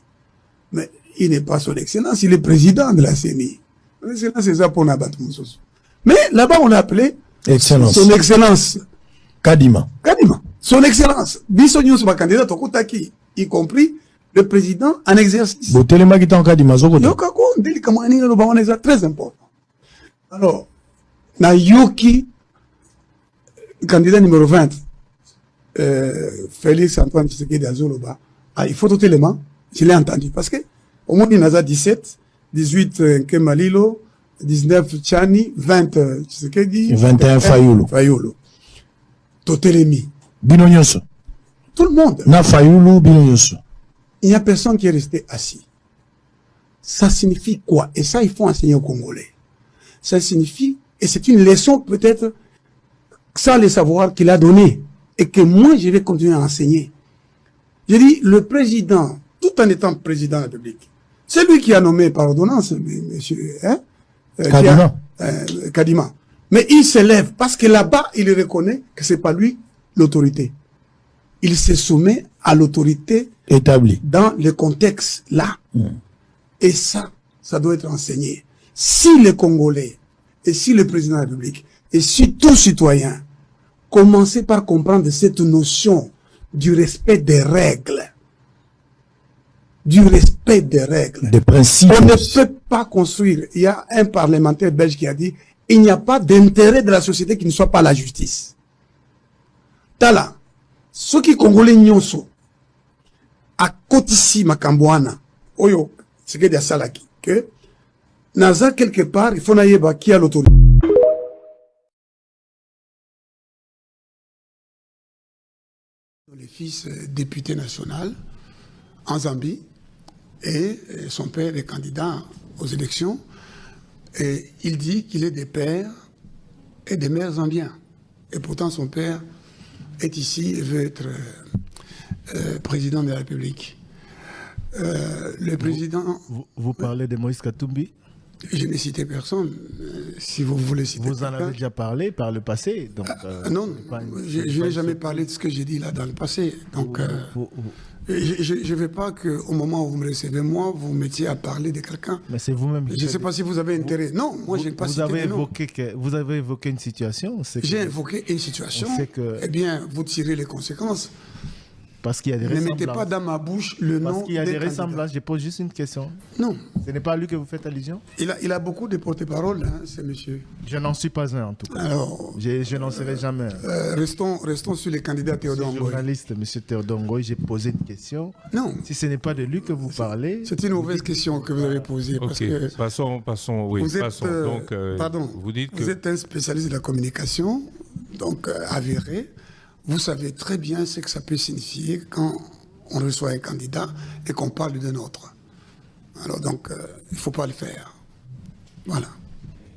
Mais il n'est pas son excellence, il est président de la CENI. Son excellence, c'est ça pour Nabat Moussos. Mais là-bas, on l'a appelé excellence. Son excellence. Kadima. Kadima. Son excellence. Bissonius, ma candidat, Tokotaki, y compris le président en exercice. Yokako, très important. Alors, na Yoki, candidat numéro 20, Félix Antoine Tshisekedi Azoloba, il faut tout élément, je l'ai entendu, parce que au moins il y en a 17, 18 Kemalilo, 19 Tchani, 20 Tshisekedi, 21 Fayoulou. Totelemi. Binonyoso. Tout le monde. Na Fayoulou, Binonyoso. Il n'y a personne qui est resté assis. Ça signifie quoi? Et ça, il faut enseigner aux Congolais. Ça signifie, et c'est une leçon peut-être sans le savoir qu'il a donné et que moi je vais continuer à enseigner. Je dis, le président, tout en étant président de la République, c'est lui qui a nommé par ordonnance, monsieur Kadima. Kadima. Mais il s'élève parce que là-bas, il reconnaît que c'est pas lui l'autorité. Il se soumet à l'autorité établie dans le contexte là. Et ça doit être enseigné. Si les Congolais et si le président de la République et si tout citoyen commençaient par comprendre cette notion du respect des règles, des principes. On ne peut pas construire. Il y a un parlementaire belge qui a dit il n'y a pas d'intérêt de la société qui ne soit pas la justice. Tala, ceux qui Congolais nyonso, à Kotisi Makambouana, Oyo, c'est que des salaki, que, Naza quelque part, il faut naïeba qui a l'autorité. Le fils député national en Zambie et son père est candidat aux élections et il dit qu'il est des pères et des mères zambiens. Et pourtant son père est ici et veut être président de la République. Le président... Vous parlez de Moïse Katumbi? Je n'ai cité personne. Si vous voulez citer vous en avez déjà parlé par le passé. Donc, non, je n'ai jamais parlé de ce que j'ai dit là dans le passé. Donc, je ne veux pas qu'au moment où vous me recevez, moi, vous mettiez à parler de quelqu'un. Mais c'est vous-même. Je ne sais pas si vous avez intérêt. Non, moi, je n'ai pas cité de nom. Vous avez évoqué une situation. J'ai évoqué une situation. Eh bien, vous tirez les conséquences. Parce qu'il y a des ressemblances. Ne mettez pas dans ma bouche le nom. Parce qu'il y a des ressemblances. Je pose juste une question. Non. Ce n'est pas à lui que vous faites allusion? Il a beaucoup de porte-parole, hein, ce monsieur. Je n'en suis pas un, en tout cas. Alors, je n'en serai jamais un. Restons sur les candidats Théodore Ngoy. Journaliste, monsieur Théodore Ngoy, j'ai posé une question. Non. Si ce n'est pas de lui que vous parlez... C'est une mauvaise question que vous avez posée. Parce que passons. Donc, pardon, vous dites que... Vous êtes un spécialiste de la communication, donc avéré. Vous savez très bien ce que ça peut signifier quand on reçoit un candidat et qu'on parle d'un autre. Alors donc, il ne faut pas le faire. Voilà.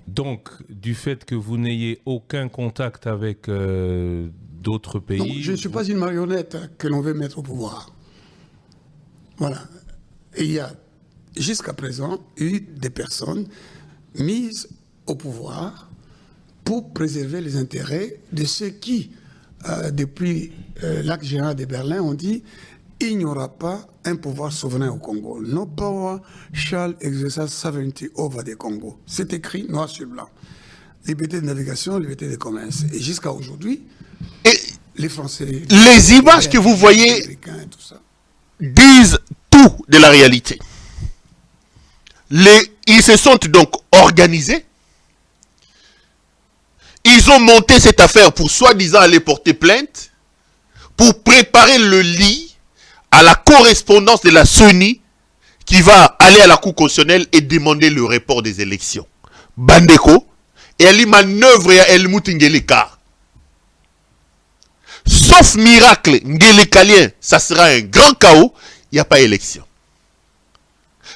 Donc, du fait que vous n'ayez aucun contact avec d'autres pays... Non, je ne suis pas une marionnette que l'on veut mettre au pouvoir. Voilà. Et il y a, jusqu'à présent, eu des personnes mises au pouvoir pour préserver les intérêts de ceux qui... depuis l'acte général de Berlin, on dit il n'y aura pas un pouvoir souverain au Congo. No power shall exercise sovereignty over the Congo. C'est écrit noir sur blanc. Liberté de navigation, liberté de commerce. Et jusqu'à aujourd'hui, les Français... Les images que vous voyez disent tout de la réalité. Ils se sont donc organisés. Ils ont monté cette affaire pour soi-disant aller porter plainte, pour préparer le lit à la correspondance de la CENI qui va aller à la Cour constitutionnelle et demander le report des élections. Bandeko, et elle y manœuvre à Helmut Ngeleka. Sauf miracle, Ngelekalien, ça sera un grand chaos, il n'y a pas élection.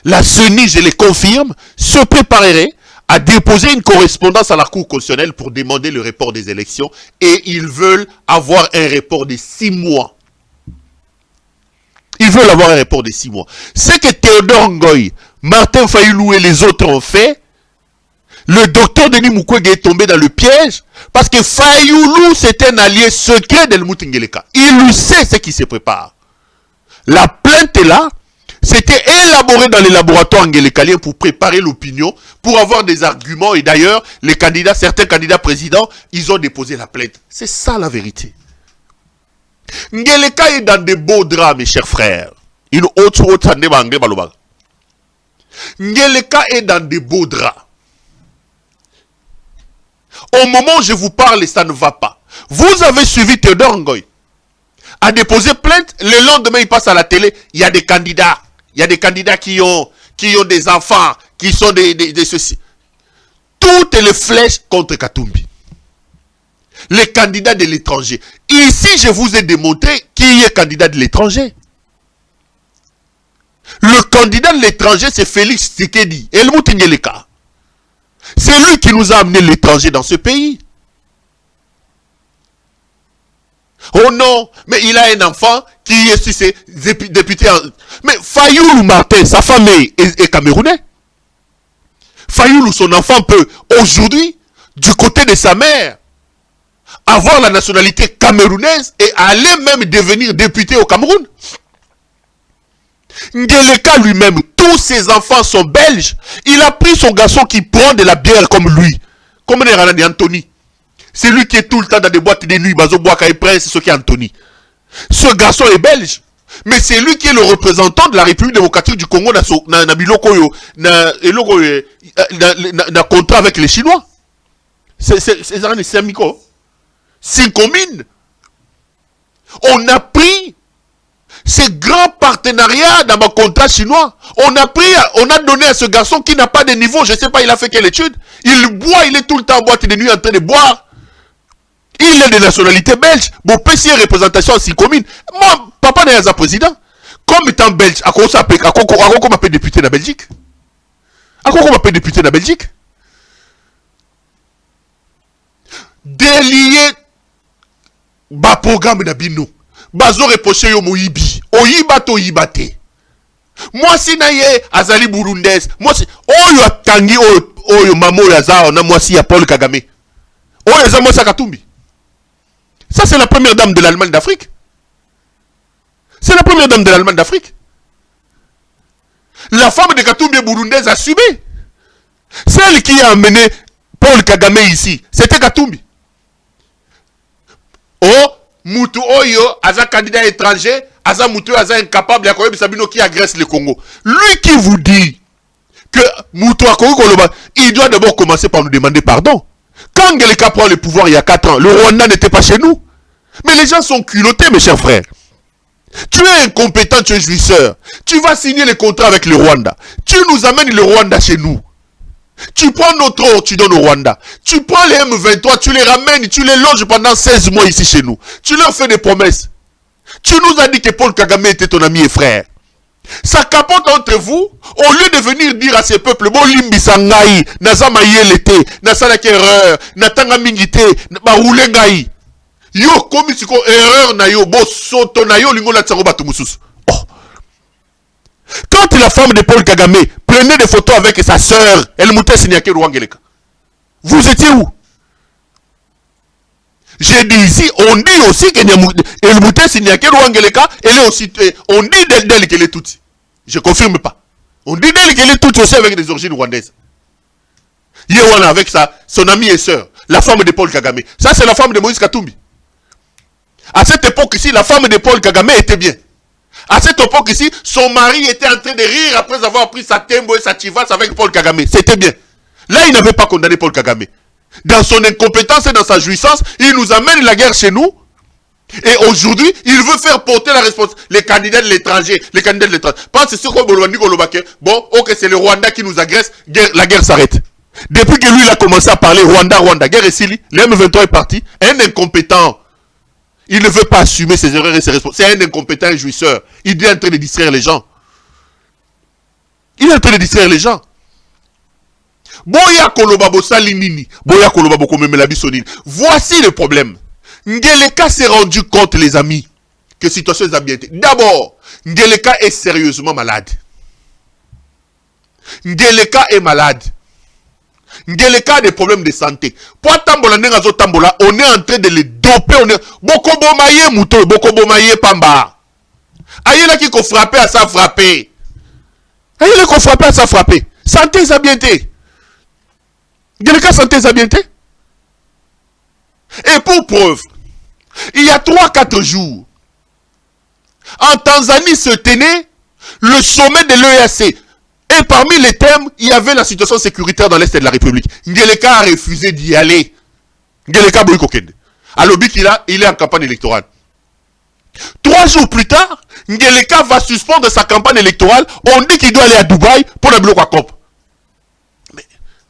La CENI, je le confirme, se préparerait à déposer une correspondance à la Cour constitutionnelle pour demander le report des élections et ils veulent avoir un report de 6 mois. Ils veulent avoir un report de 6 mois. Ce que Théodore Ngoy, Martin Fayulu et les autres ont fait, le docteur Denis Mukwege est tombé dans le piège parce que Fayulu c'est un allié secret d'Helmut Ngeleka. Il sait ce qui se prépare. La plainte est là. C'était élaboré dans les laboratoires ngelekaliens pour préparer l'opinion, pour avoir des arguments. Et d'ailleurs, les candidats, certains candidats présidents, ils ont déposé la plainte. C'est ça la vérité. Ngeleka est dans de beaux draps, mes chers frères. Ngeleka est dans de beaux draps. Au moment où je vous parle, ça ne va pas. Vous avez suivi Théodore Ngoy, a déposé plainte. Le lendemain, il passe à la télé. Il y a des candidats. Il y a des candidats qui ont des enfants, qui sont des ceci. Toutes les flèches contre Katumbi. Les candidats de l'étranger. Ici, je vous ai démontré qui est candidat de l'étranger. Le candidat de l'étranger, c'est Félix Tshisekedi, Helmut Ngeleka. C'est lui qui nous a amené l'étranger dans ce pays. Oh non, mais il a un enfant qui est succès, député. Mais Fayoulou Martin, sa femme est camerounais. Fayoulou, son enfant peut aujourd'hui, du côté de sa mère, avoir la nationalité camerounaise et aller même devenir député au Cameroun. Ngeleka lui-même, tous ses enfants sont belges. Il a pris son garçon qui prend de la bière comme lui. Comme Anthony. C'est lui qui est tout le temps dans des boîtes de nuit. Bazo Boaka et Prince, ce qui est Anthony. Ce garçon est belge. Mais c'est lui qui est le représentant de la République démocratique du Congo dans contrat avec les Chinois. C'est un micro. C'est commune. On a pris ces grands partenariats dans mon contrat chinois. On a donné à ce garçon qui n'a pas de niveau, je ne sais pas, il a fait quelle étude. Il boit, il est tout le temps en boîte de nuit en train de boire. Il est de nationalité belge. Bon, PC représentation en 6 communes. Moi, papa n'est pas président. Comme étant belge, à quoi on m'appelle député de la Belgique? À quoi on m'appelle député de la Belgique? Délié ba programme na bino. Bazo reproché yo moyibi. Oyiba to yibate. Moi si na ye azali burundaise. Moi si oyo atangi oyo mamo ya za na moi si ya Paul Kagame. Oyo za Moïse Katumbi. Ça c'est la première dame de l'Allemagne d'Afrique. C'est la première dame de l'Allemagne d'Afrique. La femme de Katumbi burundaise a subi. Celle qui a amené Paul Kagame ici, c'était Katumbi. Oh, Moutou Oyo, Aza candidat étranger, Aza Moutou, Aza incapable, Yakoye Sabino qui agresse le Congo. Lui qui vous dit que Moutou Akoye Koloba, il doit d'abord commencer par nous demander pardon. Quand Ngeleka prend le pouvoir il y a 4 ans, le Rwanda n'était pas chez nous. Mais les gens sont culottés, mes chers frères. Tu es incompétent, tu es jouisseur. Tu vas signer le contrat avec le Rwanda. Tu nous amènes le Rwanda chez nous. Tu prends notre or, tu donnes au Rwanda. Tu prends les M23, tu les ramènes, tu les loges pendant 16 mois ici chez nous. Tu leur fais des promesses. Tu nous as dit que Paul Kagame était ton ami et frère. Ça capote entre vous, au lieu de venir dire à ces peuples, bon limbi sangai, nazama yelete, nasala erreur, natanga mingite, baoule ngai. Yo komi siko erreur na yo, bo soto na yo lingo la tsaro batu mususu. Quand la femme de Paul Kagame prenait des photos avec sa sœur, elle moutait Sinyake Rwangeleka. Vous étiez où? J'ai dit ici, on dit aussi qu'elle moutait Sinyake Rwangeleka, elle est aussi, on dit d'elle qu'elle est toute. Je confirme pas. On dit d'elle qu'elle est toute aussi avec des origines rwandaises. Yewana avec son amie et sœur, la femme de Paul Kagame. Ça c'est la femme de Moïse Katumbi. À cette époque ici, la femme de Paul Kagame était bien. À cette époque ici, son mari était en train de rire après avoir pris sa tembo et sa chivasse avec Paul Kagame. C'était bien. Là, il n'avait pas condamné Paul Kagame. Dans son incompétence et dans sa jouissance, il nous amène la guerre chez nous. Et aujourd'hui, il veut faire porter la responsabilité. Les candidats de l'étranger. Les candidats de l'étranger. Parce que c'est quoi bon, ok, c'est le Rwanda qui nous agresse. La guerre s'arrête. Depuis que lui, il a commencé à parler Rwanda, guerre est Sili, le M23 est parti. Un incompétent. Il ne veut pas assumer ses erreurs et ses responsabilités. C'est un incompétent et jouisseur. Il est en train de distraire les gens. Il est en train de distraire les gens. Boya Kolobabo Salinini. Boya Kolobabo Komemela Bissonini. Voici le problème. Ngeleka s'est rendu compte, les amis, que la situation est bien. D'abord, Ngeleka est sérieusement malade. Ngeleka est malade. Ngeleka a des problèmes de santé. Pour tambola nengazo tambola, on est en train de les doper. On est Bokobo maye mouto, Bokobo maye pamba. Ayela qui ko frapper à ça frapper. Ayela ko frapper à ça frapper. Santé ça bien été. Ngeleka santé ça bien été. Et pour preuve, il y a 3-4 jours, en Tanzanie se tenait le sommet de l'EAC. Et parmi les thèmes, il y avait la situation sécuritaire dans l'Est de la République. Ngeleka a refusé d'y aller. Ngeleka Boykokende. Alors, il est en campagne électorale. 3 jours plus tard, Ngeleka va suspendre sa campagne électorale. On dit qu'il doit aller à Dubaï pour le bloc à COP. Mais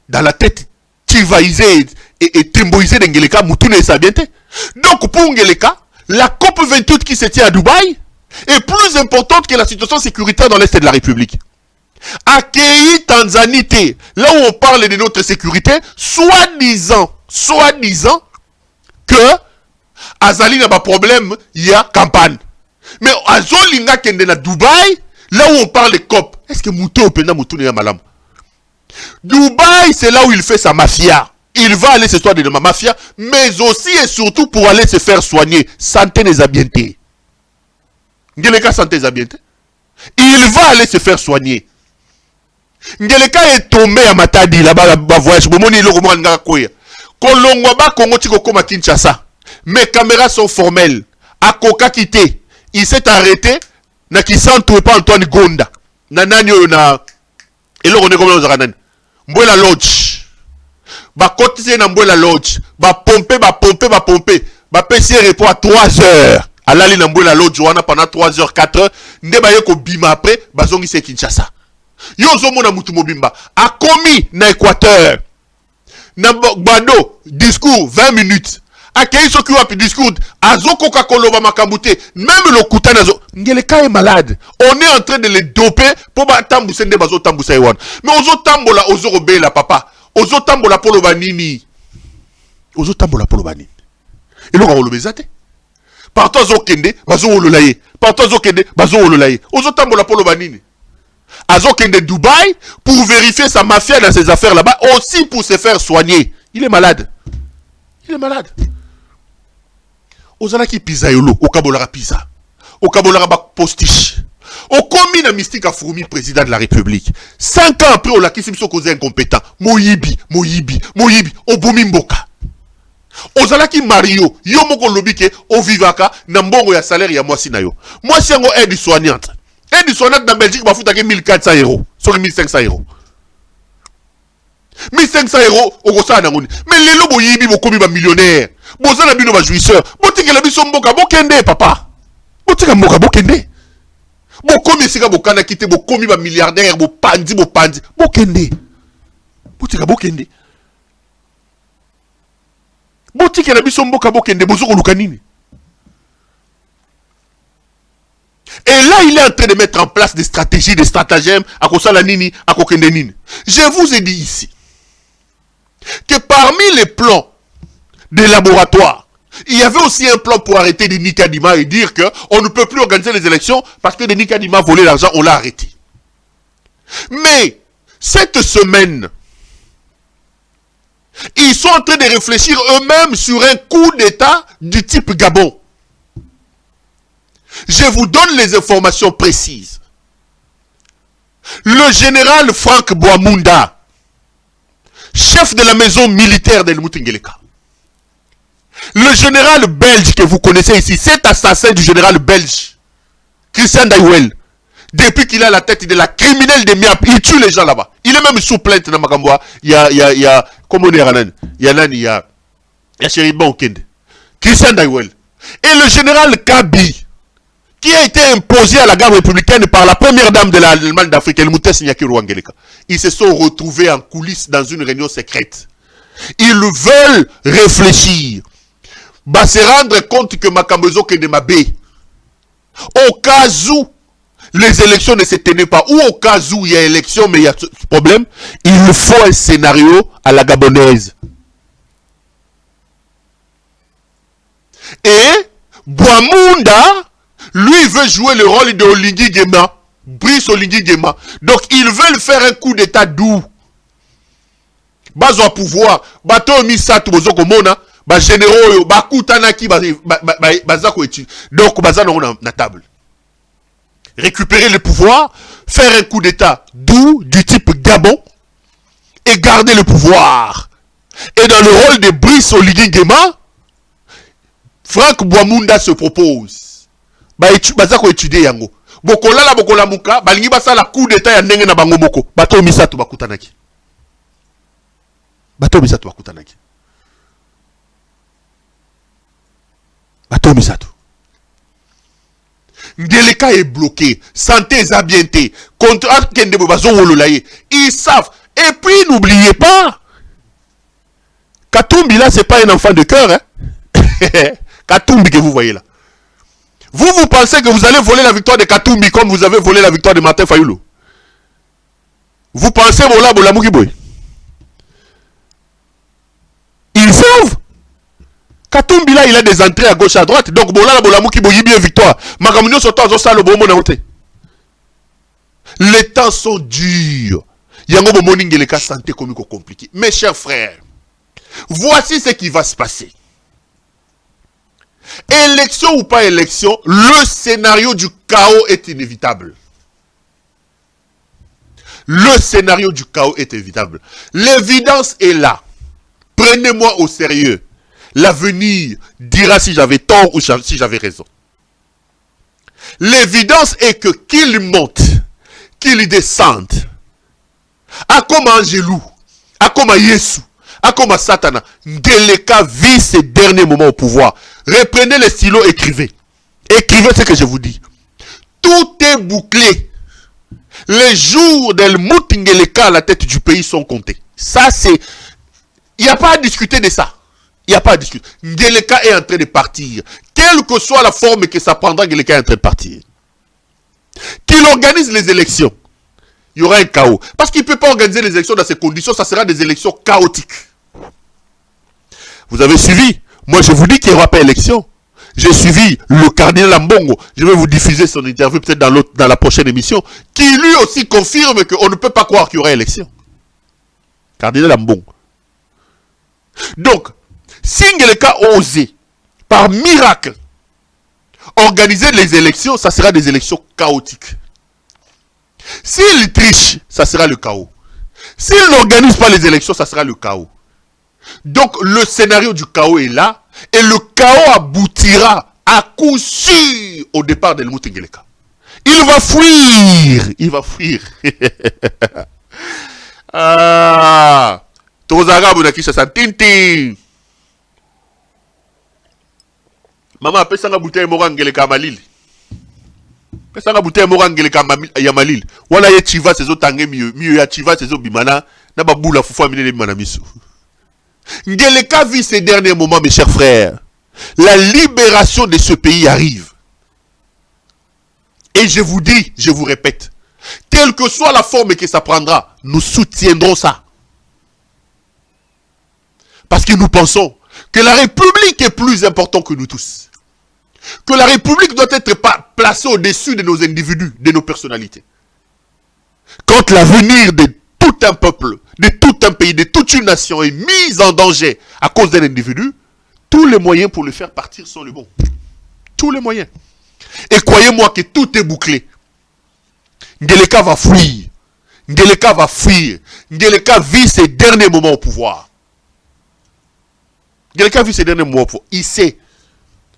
dans la tête tivaïsée et temboisée de Ngeleka, Moutoune et Sabiente. Donc, pour Ngeleka, la COP 28 qui se tient à Dubaï est plus importante que la situation sécuritaire dans l'Est de la République. Accueilli Tanzanie, là où on parle de notre sécurité, soi-disant que azali na ba problème, il y a campagne. Mais azolinga kende na Dubaï, là où on parle de COP. Est-ce que Mouto Penda Moutou n'est malam? Dubaï, c'est là où il fait sa mafia. Il va aller se soigner de ma mafia, mais aussi et surtout pour aller se faire soigner. Santé des habientés. Ngeleka santé des habientés. Il va aller se faire soigner. Ngeleka est tombé à Matadi, là-bas, voyage. Bomoni lo romo nga koya. Kolongwa ba Kongo tiko koma Kinshasa. Mes caméras sont formelles. À Koka quitté. Il s'est arrêté. Na qui s'entoure pas Antoine Gonda. Na nanyo na. Et là on est comme dans Zaranan. Mbouela lodge. Ba cotiser na Mbouela lodge. Ba pomper. Ba PC répond à 3 heures. Alali na Mbouela lodge wana pendant 3 heures, 4 heures. Nde ba yeko bima après. Bazongi se Kinshasa. Yo zomo na mutu mobimba. A commis na Équateur. Na Bado. Discours 20 minutes. Akei soki wapi discours. Azoko kakoloba makambute. Même le kuta nazo. Ngeleka est malade. On est en train de les doper pour ba tambuse nde bazo tambusa ewan. Mais ozo tambola ozo robela papa. Ozo tambola polo banini. Ozo tambola polo banini. Et le rolo bezate. Partout ozo kende bazo ololaye. Partout ozo kende bazo ololaye. Ozo tambola polo banini. Azo kende Dubaï pour vérifier sa mafia dans ses affaires là-bas, aussi pour se faire soigner. Il est malade. Il est malade. Ozala ki pizza yolo, okabolara pizza. Okabolara ba postiche. Okomi na mystique a fourmi président de la République. 5 ans après, on l'a qui s'est causé incompétent. Moyibi. Obomi mboka. Ozala ki Mario. Yo moko lobike, o vivaka, nambongo ya salaire ya mwasi na yo. Mwasi yango aide soignante. Aide soignante dans Belgique, ba foutake 1400 €. Sur 1500 €. 1500 €, okosa na ngoni. Mais lelo boyibi bokomi ba millionnaire. Bozana bino ba jouisseur. Botikela biso mboka bokende papa. Botika mboka bokende. Bokomi sika bokana kite bokomi ba milliardaire bopandi. Bokende. Botika bokende. Botikela biso mboka bokende bozoko luka nini. Et là, il est en train de mettre en place des stratégies, des stratagèmes à Kosala Nini, à Kokende Nini. Je vous ai dit ici que parmi les plans des laboratoires, il y avait aussi un plan pour arrêter Denis Kadima et dire qu'on ne peut plus organiser les élections parce que Denis Kadima volait l'argent, on l'a arrêté. Mais cette semaine, ils sont en train de réfléchir eux-mêmes sur un coup d'État du type Gabon. Je vous donne les informations précises. Le général Franck Boamunda, chef de la maison militaire d'El Moutingeleka. Le général belge que vous connaissez ici, cet assassin du général belge, Christian Daiwel, depuis qu'il a la tête de la criminelle de Miap, il tue les gens là-bas. Il est même sous plainte dans Makamboa. Il y a, comment on est, il y a Chéribon Kende. Christian Daiwel. Et le général Kabi, qui a été imposé à la garde républicaine par la première dame de l'Allemagne d'Afrique, El Moutes Nyakiru Angeleka. Ils se sont retrouvés en coulisses dans une réunion secrète. Ils veulent réfléchir. Bah, se rendre compte que Makambozo Kendemabé, au cas où les élections ne se tenaient pas, ou au cas où il y a élection mais il y a problème, il faut un scénario à la gabonaise. Et Boamunda, lui, veut jouer le rôle de Olingi Gema, Brice Olingi Gema. Donc, ils veulent faire un coup d'état doux. Bazo à pouvoir, bato misato bozo komona, ba généraux, ba kutanaki, bazako etu. Donc, bazano na table. Récupérer le pouvoir, faire un coup d'état doux, du type Gabon, et garder le pouvoir. Et dans le rôle de Brice Olingi Gema, Franck Boamunda se propose. Bazako étudier yango. Bokola la bokola muka, balingi basa la coup d'état ya ndenge na bango moko. Bato misato bakutanaki. Bato misato bakutanaki. Bato misato. Ngeleka est bloqué. Santé est abienté. Contrat kende bazo wololaye. Ils savent. Et puis n'oubliez pas, Katumbi là c'est pas un enfant de cœur, hein. Katumbi que vous voyez là. Vous pensez que vous allez voler la victoire de Katumbi comme vous avez volé la victoire de Martin Fayulu? Vous pensez bola Mugiboy? Ils savent. Katumbi là, il a des entrées à gauche à droite. Donc, bon là, la qui boyi bien victoire. Magamunio sortant au sale bon mon. Les temps sont durs. Yango bo morning les cas santé comme compliqué. Mes chers frères, voici ce qui va se passer. Élection ou pas élection, le scénario du chaos est inévitable. Le scénario du chaos est inévitable. L'évidence est là. Prenez-moi au sérieux. L'avenir dira si j'avais tort ou si j'avais raison. L'évidence est que qu'il monte, qu'il descende, à comme Angelou, à comme Yesu, à comme Satana, Ngeleka vit ses derniers moments au pouvoir. Reprenez les stylos, écrivez. Écrivez ce que je vous dis. Tout est bouclé. Les jours d'Helmut Ngeleka à la tête du pays sont comptés. Ça, c'est... Il n'y a pas à discuter de ça. Il n'y a pas à discuter. Ngeleka est en train de partir. Quelle que soit la forme que ça prendra, Ngeleka est en train de partir. Qu'il organise les élections. Il y aura un chaos. Parce qu'il ne peut pas organiser les élections dans ces conditions. Ça sera des élections chaotiques. Vous avez suivi. Moi, je vous dis qu'il n'y aura pas élection. J'ai suivi le cardinal Mbongo. Je vais vous diffuser son interview peut-être dans la prochaine émission. Qui lui aussi confirme qu'on ne peut pas croire qu'il y aura élection. Cardinal Mbongo. Donc, si Ngeleka a osé, par miracle, organiser les élections, ça sera des élections chaotiques. S'il triche, ça sera le chaos. S'il n'organise pas les élections, ça sera le chaos. Donc, le scénario du chaos est là, et le chaos aboutira à coup sûr au départ d'Helmut Ngeleka. Il va fuir. Il va fuir. Ah, Tozaga Bounakisha Santinti. Maman, pesanga bouteille mora Ngeleka Malil. Pesanga bouteille mora Ngeleka ya Malil. Wala ye chiva sezo tange mieux ya chiva sezo bimana na babula fufu amine bimana misu. Ngeleka vit ces derniers moments, mes chers frères. La libération de ce pays arrive. Et je vous dis, je vous répète, quelle que soit la forme que ça prendra, nous soutiendrons ça. Parce que nous pensons que la République est plus importante que nous tous. Que la République doit être placée au-dessus de nos individus, de nos personnalités. Quand l'avenir de tout un peuple, de tout un pays, de toute une nation est mise en danger à cause d'un individu, tous les moyens pour le faire partir sont les bons. Tous les moyens. Et croyez-moi que tout est bouclé. Ngeleka va fuir. Ngeleka va fuir. Ngeleka vit ses derniers moments au pouvoir. Ngeleka vit ses derniers moments au pouvoir. Il sait.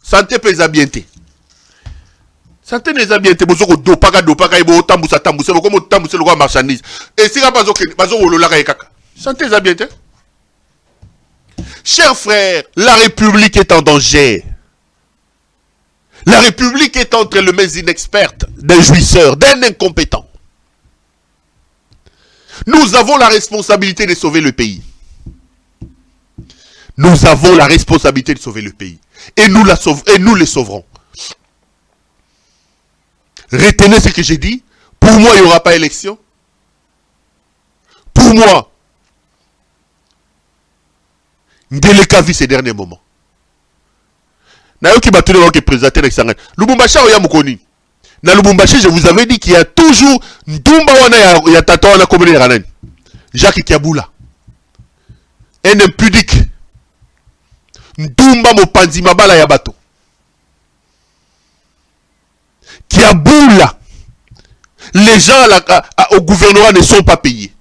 Santé peut habienter. Santé n'est habienter. Bozoko dopaka ibo tambusa tambusa. Bokomo tambusa le roi marchandise. Et si bazo wololaka ekaka. Santé habienter. Chers frères, la République est en danger. La République est entre les mains inexpertes d'un jouisseur, d'un incompétent. Nous avons la responsabilité de sauver le pays. Nous avons la responsabilité de sauver le pays. Et nous le sauverons. Retenez ce que j'ai dit. Pour moi, il n'y aura pas élection. Pour moi, Ngeleka vit ces derniers moments. Nayoki Batouné qui est présenté avec Sangan. Lubumbashi oya mukoni. Na Lubumbashi, je vous avais dit qu'il y a toujours Ndumba wana ya tata wana komene ya ranani. Jacques Kiabula. Un impudique. Ndumba mopanzi mabala ya bato. Kiabula. Les gens au gouvernement ne sont pas payés.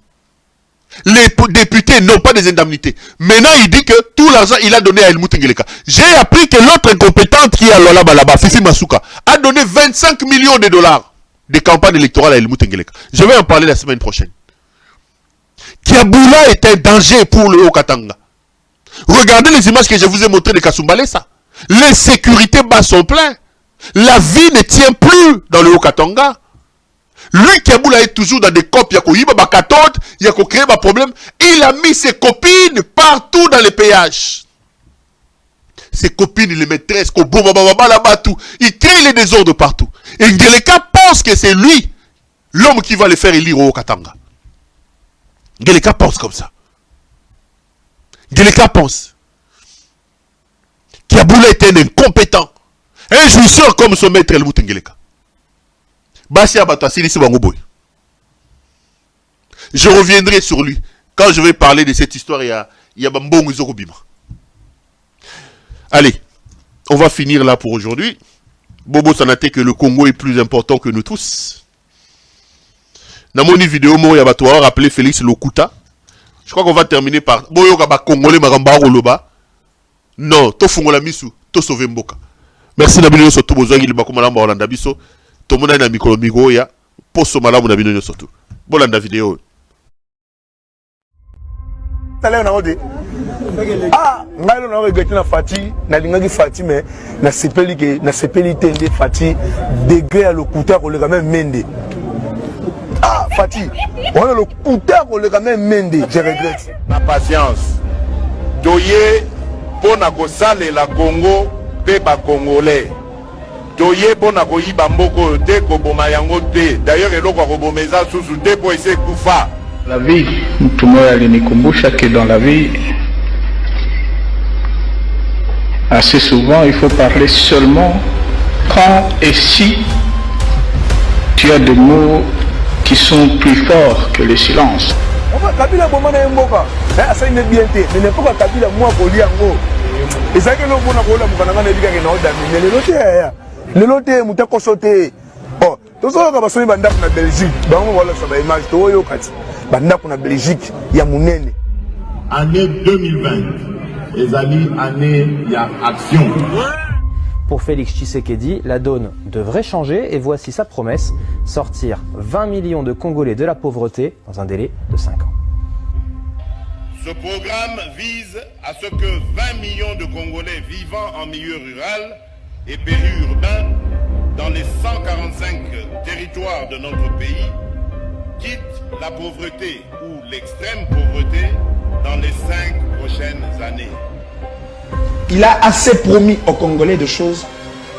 Les députés n'ont pas des indemnités. Maintenant, il dit que tout l'argent, il a donné à Helmut Ngeleka. J'ai appris que l'autre incompétente qui est à Lola Balaba, Fifi Masuka, a donné 25 millions de dollars de campagne électorale à Helmut Ngeleka. Je vais en parler la semaine prochaine. Kiabula est un danger pour le Haut-Katanga. Regardez les images que je vous ai montrées de Kasumbalesa. Les sécurités bas sont pleins. La vie ne tient plus dans le Haut-Katanga. Lui, Kiabula est toujours dans des copes, il y a il y a créé un problème. Il a mis ses copines partout dans les péages. Ses copines, les maîtresses, il crée les désordres partout. Et Ngeleka pense que c'est lui, l'homme qui va le faire élire au Katanga. Ngeleka pense comme ça. Ngeleka pense. Kabila est un incompétent. Un jouisseur comme son maître Helmut Ngeleka. Je reviendrai sur lui. Quand je vais parler de cette histoire, il y a Bambongo Zorobima. Allez, on va finir là pour aujourd'hui. Bobo Sanate que le Congo est plus important que nous tous. Dans mon vidéo, il y a rappelé Félix Lokuta. Je crois qu'on va terminer par Boyoka Congolais Maramba Roloba. Non, to fungola misu, to sauver Mboka. Merci Nabino Soto Bozangi Libakumalamba Olanda Biso. Tomona na mikolo migo ya poso malamu Nabino Soto. Bolanda vidéo. Ah, ngai na regretter na Fati, na lingaki Fati mais na sepeli tende Fati degré à Lokuta ko le quand même mende. Ah, Fati, on a le Lokuta ko le quand même mende, je regrette. La patience. Doye pona ko sale la Congo pe ba Congolais. Doye pona ko yiba mboko te ko boma yango te. D'ailleurs eloko ko bomeza susu te po ese kufa. La vie, mtu mmoja alinikumbusha que dans la vie, assez souvent, il faut parler seulement quand et si tu as des mots qui sont plus forts que le silence. Kabila bomana mboka. Asa ine biente, mais ne pas Kabila moi ko liango. Ezaki lo mona ko la mukana na bika ke na oda mais le loté mutako sauter. Oh, to so ka basoni banda na Belgique. Bango wala sa ba image to yo kati. Banda na Belgique ya munene. Année 2020. Ezali année ya action. Pour Félix Tshisekedi, la donne devrait changer et voici sa promesse, sortir 20 millions de Congolais de la pauvreté dans un délai de 5 ans. Ce programme vise à ce que 20 millions de Congolais vivant en milieu rural et périurbain dans les 145 territoires de notre pays quittent la pauvreté ou l'extrême pauvreté dans les 5 prochaines années. Il a assez promis aux Congolais de choses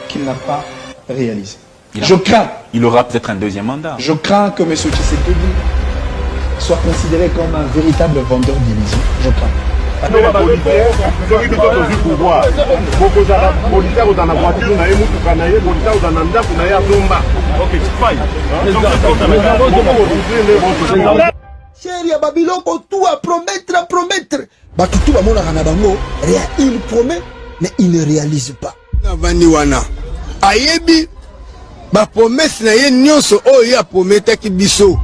qu'il n'a pas réalisées. Je crains. Il aura peut-être un deuxième mandat. Je crains que M. Tshisekedi soit considéré comme un véritable vendeur d'illusions. Je crains. Chéri ya babiloko tout à promettre. Batutu bamona kana bango, il promet mais il ne réalise pas. Navani wana. Ayebi ba promesse na ye nyonso oyo ya prometaki biso.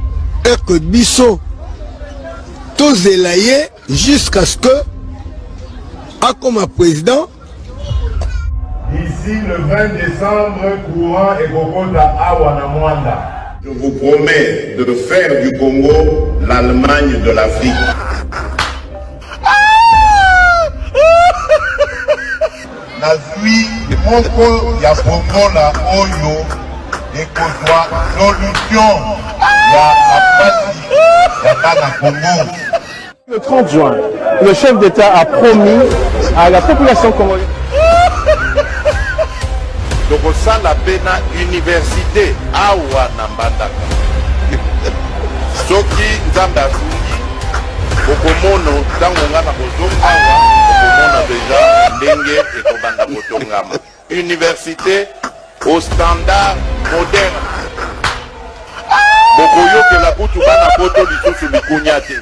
Et que biso tozela ye jusqu'à ce que comme président d'ici le 20 décembre courant et Gogoda Awana Mwanda. Je vous promets de faire du Congo l'Allemagne de l'Afrique. Nazui moko ya Congo la oyo ekozwa solution ya apasi ya bana Congo. Le 30 juin, le chef d'État a promis à la population congolaise de kosala pena université awa na Mbandaka. Soki nzambe asungi okomono ntango nga na kozonga awa okomona deja ndenge ekobanda kotongama. Université au standard moderne. Bokoyokela kutu bana poto lisusu likunya te.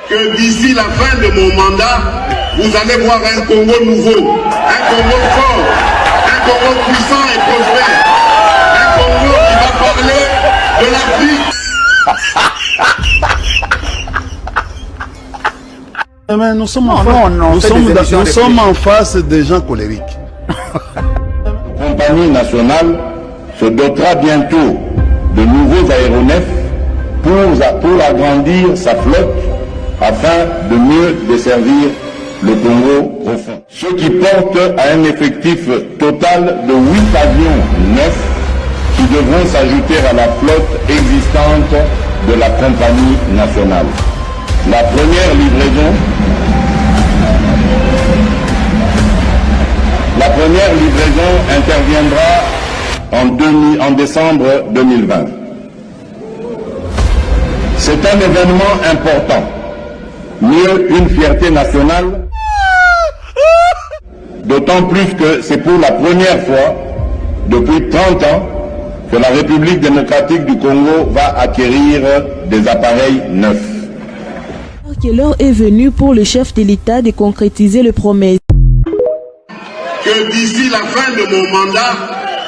Que d'ici la fin de mon mandat, vous allez voir un Congo nouveau, un Congo fort, un Congo puissant et prospère, un Congo qui va parler de l'Afrique. Mais nous sommes en face des gens colériques. La compagnie nationale se dotera bientôt de nouveaux aéronefs pour agrandir sa flotte afin de mieux desservir le Congo profond. Ce qui porte à un effectif total de 8 avions neufs qui devront s'ajouter à la flotte existante de la compagnie nationale. La première livraison interviendra en décembre 2020. C'est un événement important. Mieux une fierté nationale. D'autant plus que c'est pour la première fois depuis 30 ans que la République démocratique du Congo va acquérir des appareils neufs. L'heure est venue pour le chef de l'État de concrétiser les promesses. Que d'ici la fin de mon mandat,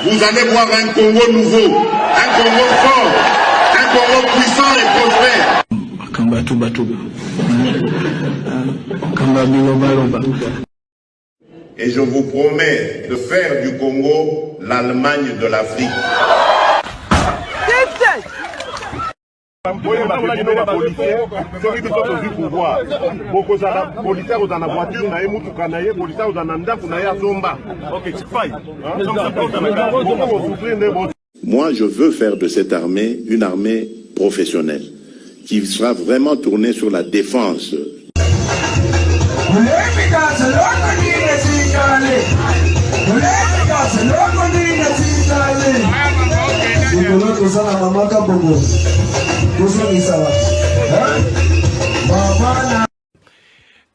vous allez voir un Congo nouveau, un Congo fort, un Congo puissant et prospère. Et je vous promets de faire du Congo l'Allemagne de l'Afrique. Moi, je veux faire de cette armée une armée professionnelle qui sera vraiment tournée sur la défense.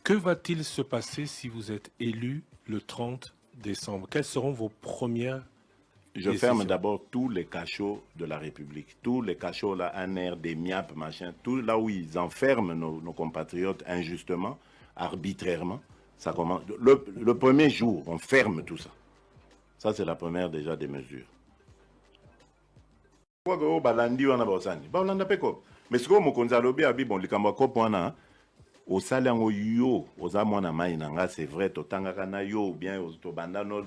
Que va-t-il se passer si vous êtes élu le 30 décembre? Quelles seront vos premières Je ferme d'abord tous les cachots de la République. Tous les cachots, là, un air, des miapes, machin, tout là où ils enferment nos compatriotes injustement, arbitrairement. Ça commence. Le premier jour, on ferme tout ça. Ça, c'est la première déjà des mesures. Mais ce que je au salaire yo oza mwana mai nanga c'est vrai totanga na yo bien to bandano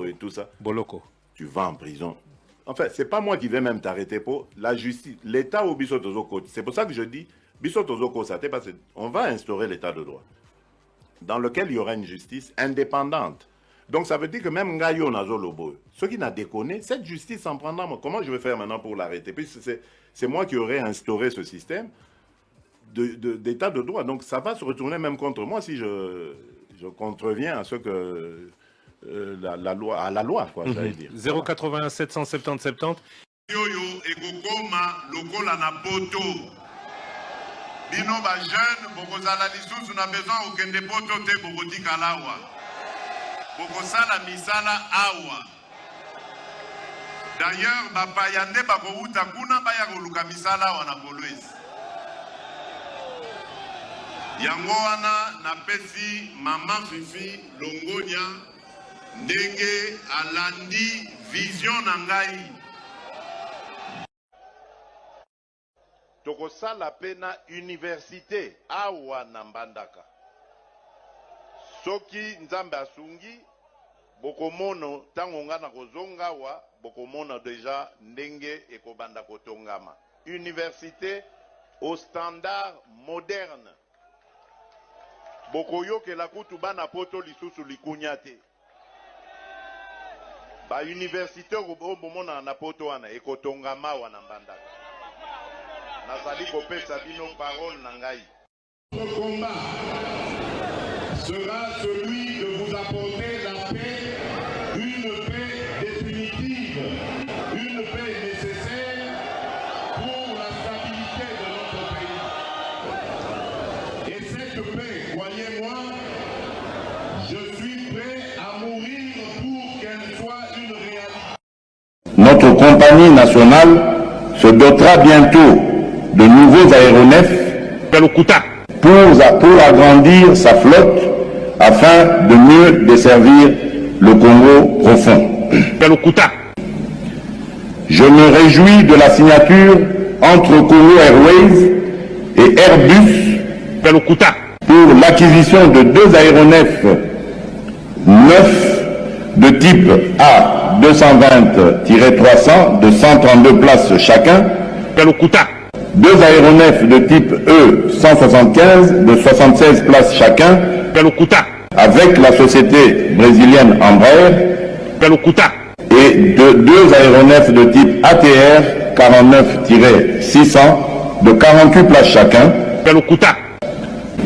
et tout ça boloko tu vas en prison. En fait, c'est pas moi qui vais même t'arrêter pour la justice, l'état au biso tozoko. C'est pour ça que je dis biso tozoko ça parce qu'on va instaurer l'état de droit dans lequel il y aura une justice indépendante. Donc ça veut dire que même Ngayo Nazo Lobo, ceux qui n'a déconné, cette justice en prendra. Comment je vais faire maintenant pour l'arrêter? Puis c'est moi qui aurais instauré ce système d'état de droit. Donc ça va se retourner même contre moi si je contreviens à ce que la loi, quoi, j'allais dire. 081 770 70. Yoyo ekokoma lokola na poto. Bino ba jeune bokozala lisusu na besoin okende poto te bokotika lawa. Bokosala misala awa. D'ailleurs ba payande bakouta kuna baya koluka misala awa na Kolwezi. Yango wana na pesi mama Fifi Longonia ndenge alandi vision na ngai. Tokosala pena université awa na Mbandaka. Soki nzambe asungi bokomono tango nga na kozonga wa bokomono deja ndenge ekobanda kotongama. Université au standard moderne. Bokoyoke la kutu bana poto lisusu likunyate. Ba université bomona na poto wana ekotongama wana Mbandaka. Nazali kopesa bino parole na ngai. Notre combat sera celui de vous apporter la paix, une paix définitive, une paix nécessaire pour la stabilité de notre pays. Et cette paix, croyez-moi, je suis prêt à mourir pour qu'elle soit une réalité. Notre compagnie nationale se dotera bientôt de nouveaux aéronefs pour agrandir sa flotte afin de mieux desservir le Congo profond. Je me réjouis de la signature entre Congo Airways et Airbus pour l'acquisition de 2 aéronefs neufs de type A220-300 de 132 places chacun, 2 aéronefs de type E175 de 76 places chacun, avec la société brésilienne Embraer, et 2 aéronefs de type ATR 49-600 de 48 places chacun,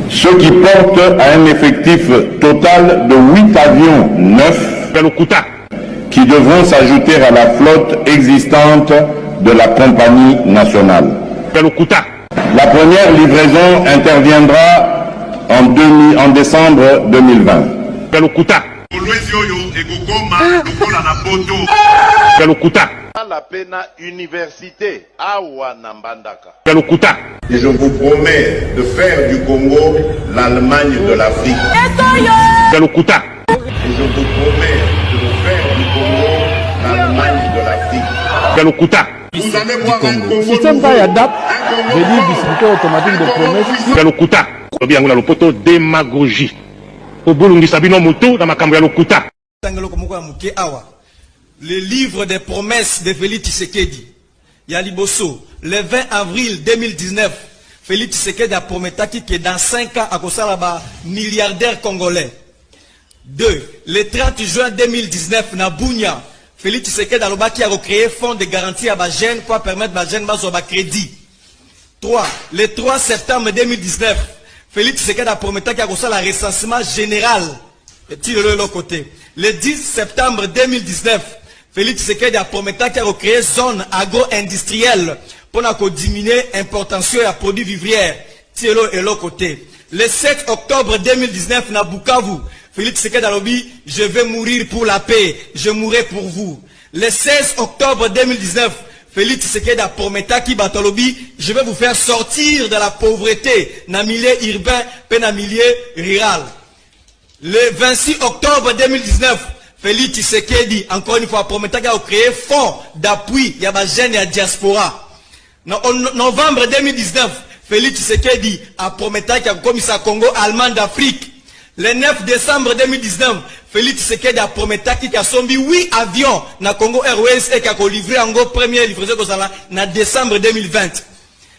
ce qui porte à un effectif total de 8 avions neufs qui devront s'ajouter à la flotte existante de la compagnie nationale. La première livraison interviendra en décembre 2020. La pena université awa nambandaka. Et je vous promets de faire du Congo l'Allemagne de l'Afrique. Et je vous promets de faire du Congo l'Allemagne de l'Afrique. Vous allez voir un Congo Système d'adap, je dis distributeur automatique de promesses. Démagogie. Le livre des promesses de Félix Tshisekedi. Yaliboso, le 20 avril 2019, Félix Tshisekedi a promis que dans 5 ans, à cause de milliardaire congolais. 2. Le 30 juin 2019, na Bunya, Félix Tshisekedi a recréé fonds de garantie à Bajen pour permettre à Bajen de crédit. 3. Le 3 septembre 2019, Félix Tshisekedi a promis qu'il y a le recensement général. Le 10 septembre 2019, Félix Tshisekedi a promis qu'il y a recréé zone agro-industrielle pour diminuer l'importation des produits vivriers. Le 7 octobre 2019, na Bukavu, Félix Tshisekedi a dit, je vais mourir pour la paix, je mourrai pour vous. Le 16 octobre 2019, Félix Tshisekedi a promis qu'il je vais vous faire sortir de la pauvreté dans le milieu urbain et dans le milieu rural. Le 26 octobre 2019, Félix Tshisekedi, encore une fois, promet qu'il a créé fonds d'appui, il y a des jeunes et la diaspora. En novembre 2019, Félix Tshisekedi a promis qu'il a commis sa Congo allemand d'Afrique. Le 9 décembre 2019, Félix Tshisekedi a promis qu'il a sombi 8 avions na Congo Airways et qu'il a livré en première livraison en décembre 2020.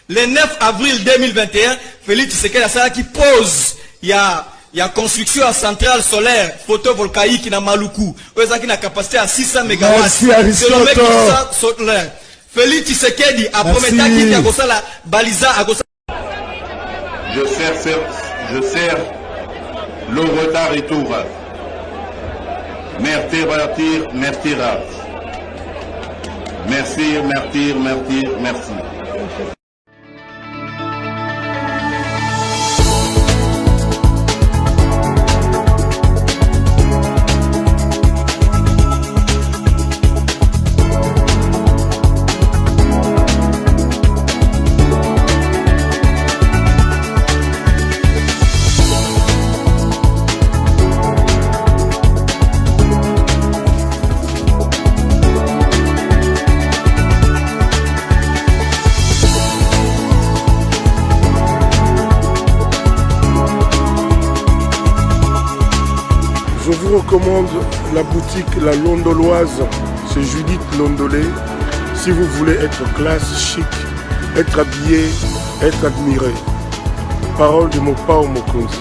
Le 9 avril 2021, Félix Tshisekedi a ça qui pose, il y a construction à centrale solaire photovoltaïque dans Maluku. Qui a une capacité à 600 MW. C'est le mec qui solaire. Félix Tshisekedi a promis qu'il a la balisa à Je sers le retard et tout. Merci. Je vous recommande la boutique La Londoloise, c'est Judith Londolé. Si vous voulez être classe, chic, être habillé, être admiré. Parole de Mopao Mokonzi.